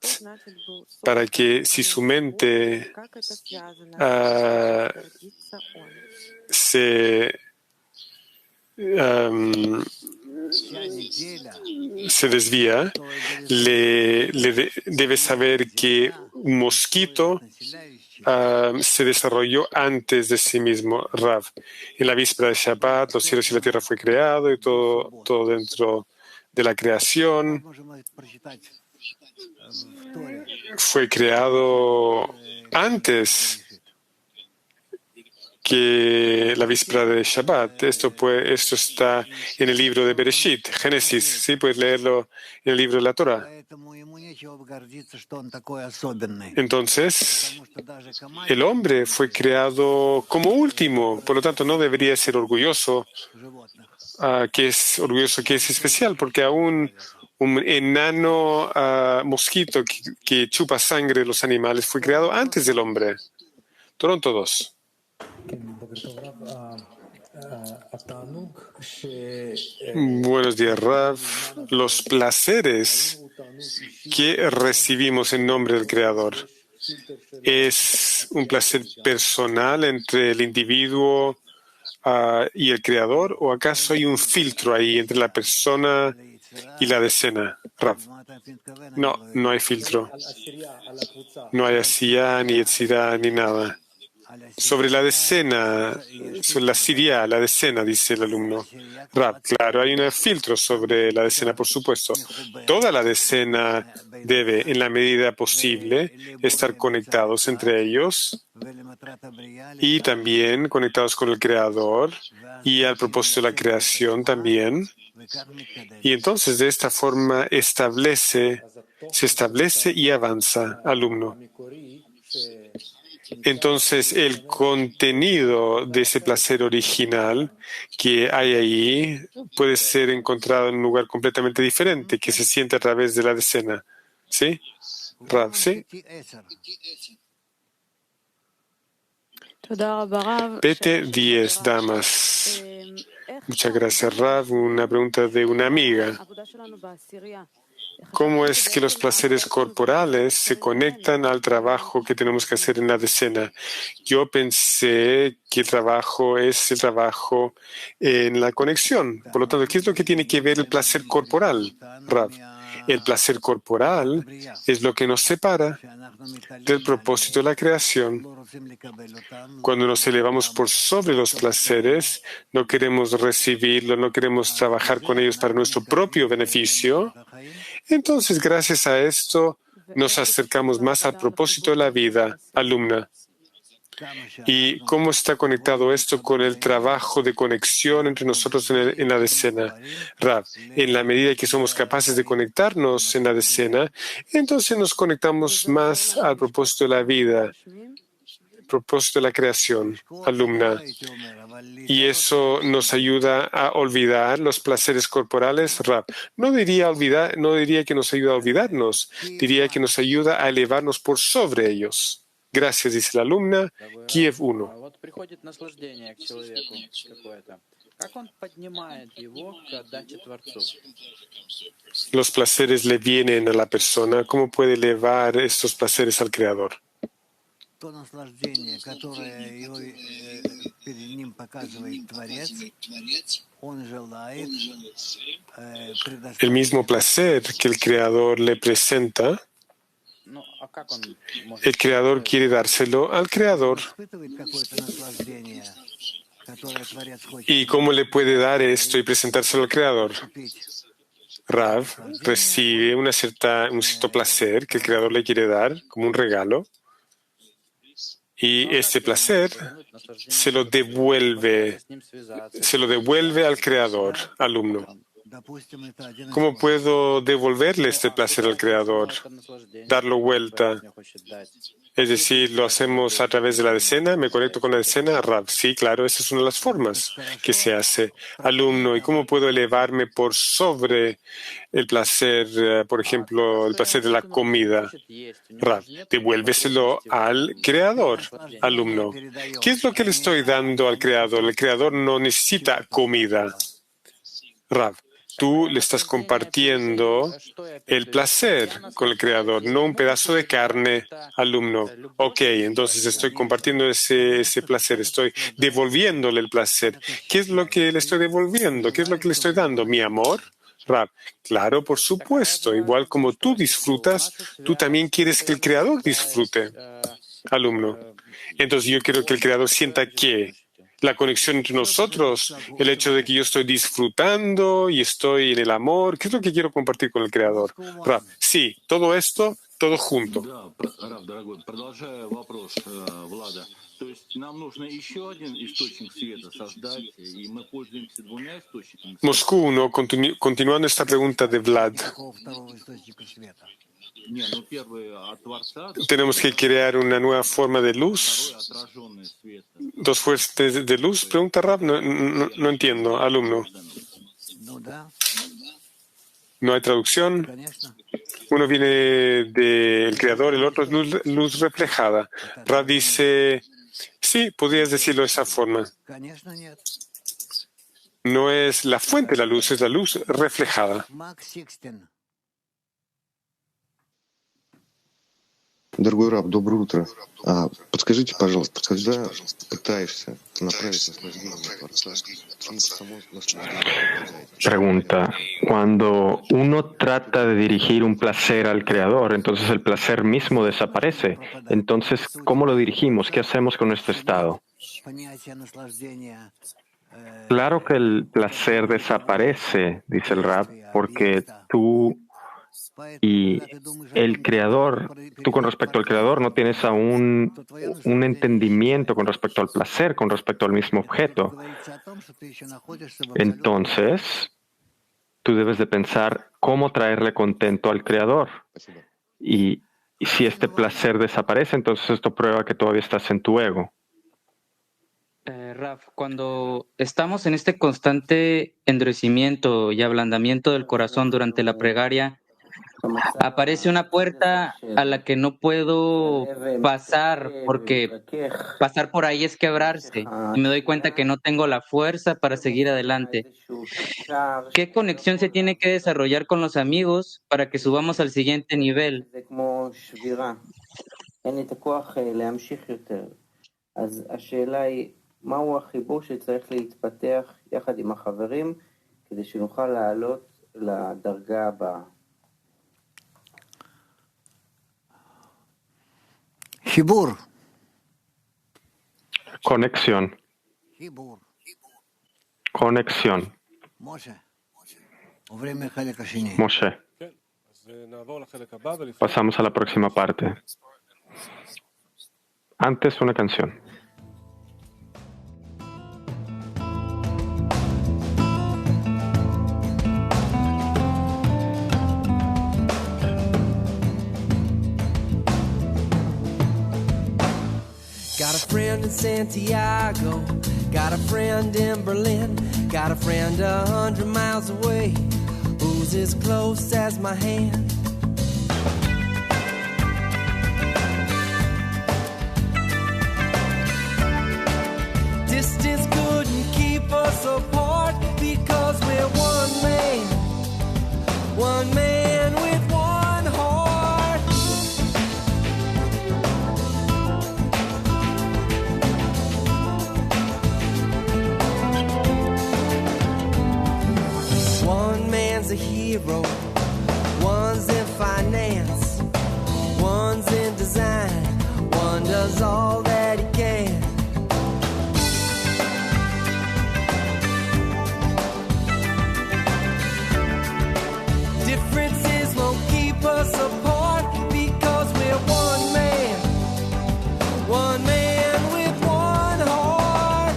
para que si su mente se desvía, debe saber que un mosquito se desarrolló antes de sí mismo, Rav. En la víspera de Shabbat, los cielos y la tierra fue creado y todo dentro de la creación fue creado antes que la víspera de Shabbat. Esto está en el libro de Bereshit, Génesis. Sí, puedes leerlo en el libro de la Torah. Entonces, el hombre fue creado como último, por lo tanto no debería ser orgulloso, que es especial, porque aún un enano mosquito que chupa sangre de los animales fue creado antes del hombre. Toronto 2. Buenos días, Rav. Los placeres que recibimos en nombre del Creador es un placer personal entre el individuo y el creador, o acaso hay un filtro ahí entre la persona y la decena? Rav. No, no hay filtro. No hay asiyá, ni etzirá, ni nada. Sobre la decena, sobre la siria, la decena, dice el alumno. Rav, claro, hay un filtro sobre la decena, por supuesto. Toda la decena debe, en la medida posible, estar conectados entre ellos y también conectados con el Creador y al propósito de la creación también. Y entonces de esta forma se establece y avanza, alumno. Entonces, el contenido de ese placer original que hay ahí puede ser encontrado en un lugar completamente diferente, que se siente a través de la decena. ¿Sí? Rav, ¿sí? Pete 10, damas. Muchas gracias, Rav. Una pregunta de una amiga. ¿Cómo es que los placeres corporales se conectan al trabajo que tenemos que hacer en la decena? Yo pensé que el trabajo es el trabajo en la conexión. Por lo tanto, ¿qué es lo que tiene que ver el placer corporal, Rav? El placer corporal es lo que nos separa del propósito de la creación. Cuando nos elevamos por sobre los placeres, no queremos recibirlos, no queremos trabajar con ellos para nuestro propio beneficio. Entonces, gracias a esto, nos acercamos más al propósito de la vida, alumna. ¿Y cómo está conectado esto con el trabajo de conexión entre nosotros en la decena? Rav, en la medida que somos capaces de conectarnos en la decena, entonces nos conectamos más al propósito de la vida, propósito de la creación, alumna. Y eso nos ayuda a olvidar los placeres corporales, Rav. No diría que nos ayuda a olvidarnos, diría que nos ayuda a elevarnos por sobre ellos. Gracias, dice la alumna, Kiev 1. Los placeres le vienen a la persona. ¿Cómo puede elevar estos placeres al Creador? El mismo placer que el Creador le presenta, el Creador quiere dárselo al Creador. ¿Y cómo le puede dar esto y presentárselo al Creador? Rav recibe un cierto placer que el Creador le quiere dar como un regalo, y este placer se lo devuelve al Creador, alumno. ¿Cómo puedo devolverle este placer al Creador? Darlo vuelta. Es decir, lo hacemos a través de la decena. ¿Me conecto con la decena? Rav, sí, claro, esa es una de las formas que se hace. Alumno, ¿y cómo puedo elevarme por sobre el placer, por ejemplo, el placer de la comida? Rav, devuélveselo al Creador, alumno. ¿Qué es lo que le estoy dando al Creador? El Creador no necesita comida. Rav, tú le estás compartiendo el placer con el Creador, no un pedazo de carne, alumno. Ok, entonces estoy compartiendo ese placer, estoy devolviéndole el placer. ¿Qué es lo que le estoy devolviendo? ¿Qué es lo que le estoy dando? ¿Mi amor? Rav, claro, por supuesto. Igual como tú disfrutas, tú también quieres que el Creador disfrute, alumno. Entonces yo quiero que el Creador sienta que la conexión entre nosotros, el hecho de que yo estoy disfrutando y estoy en el amor, ¿qué es lo que quiero compartir con el Creador? Rav, sí, todo esto, todo junto. Moscú 1, continuando esta pregunta de Vlad. Tenemos que crear una nueva forma de luz. ¿Dos fuentes de luz? Pregunta Rav. No entiendo, alumno. ¿No hay traducción? Uno viene del Creador, el otro es luz reflejada. Rav dice, sí, podrías decirlo de esa forma. No es la fuente de la luz, es la luz reflejada. Дорогой раб, доброе утро. Подскажите, пожалуйста, когда пытаешься направить наслаждение Творца, почему само наслаждение? Pregunta, cuando uno trata de dirigir un placer al Creador, entonces el placer mismo desaparece. Entonces, ¿cómo lo dirigimos? ¿Qué hacemos con este estado? Claro que el placer desaparece, dice el Rab, porque tú y el Creador, tú con respecto al Creador no tienes aún un entendimiento con respecto al placer, con respecto al mismo objeto. Entonces, tú debes de pensar cómo traerle contento al Creador. Y si este placer desaparece, entonces esto prueba que todavía estás en tu ego. Raf, cuando estamos en este constante endurecimiento y ablandamiento del corazón durante la plegaria, aparece una puerta a la que no puedo pasar porque pasar por ahí es quebrarse y me doy cuenta que no tengo la fuerza para seguir adelante. ¿Qué conexión se tiene que desarrollar con los amigos para que subamos al siguiente nivel? מהו החיבור שצריך להתפתח יחד עם החברים כדי שנוכל לעלות לדרגה הבאה? חיבור. Conexión. חיבור. Conexión. משה. עוברים לחלק השני. Moshe. Pasamos a la próxima parte. Antes una canción. Got a friend in Santiago, got a friend in Berlin, got a friend 100 miles away, who's as close as my hand. Distance couldn't keep us apart because we're one man with one heart. One man's a hero, one's in finance, one's in design, one does all that he can. Differences won't keep us apart because we're one man with one heart.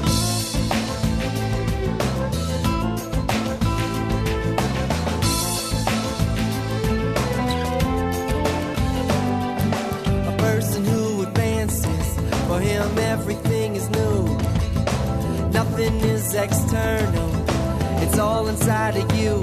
A person who advances, for him everything is new. Nothing is external, it's all inside of you.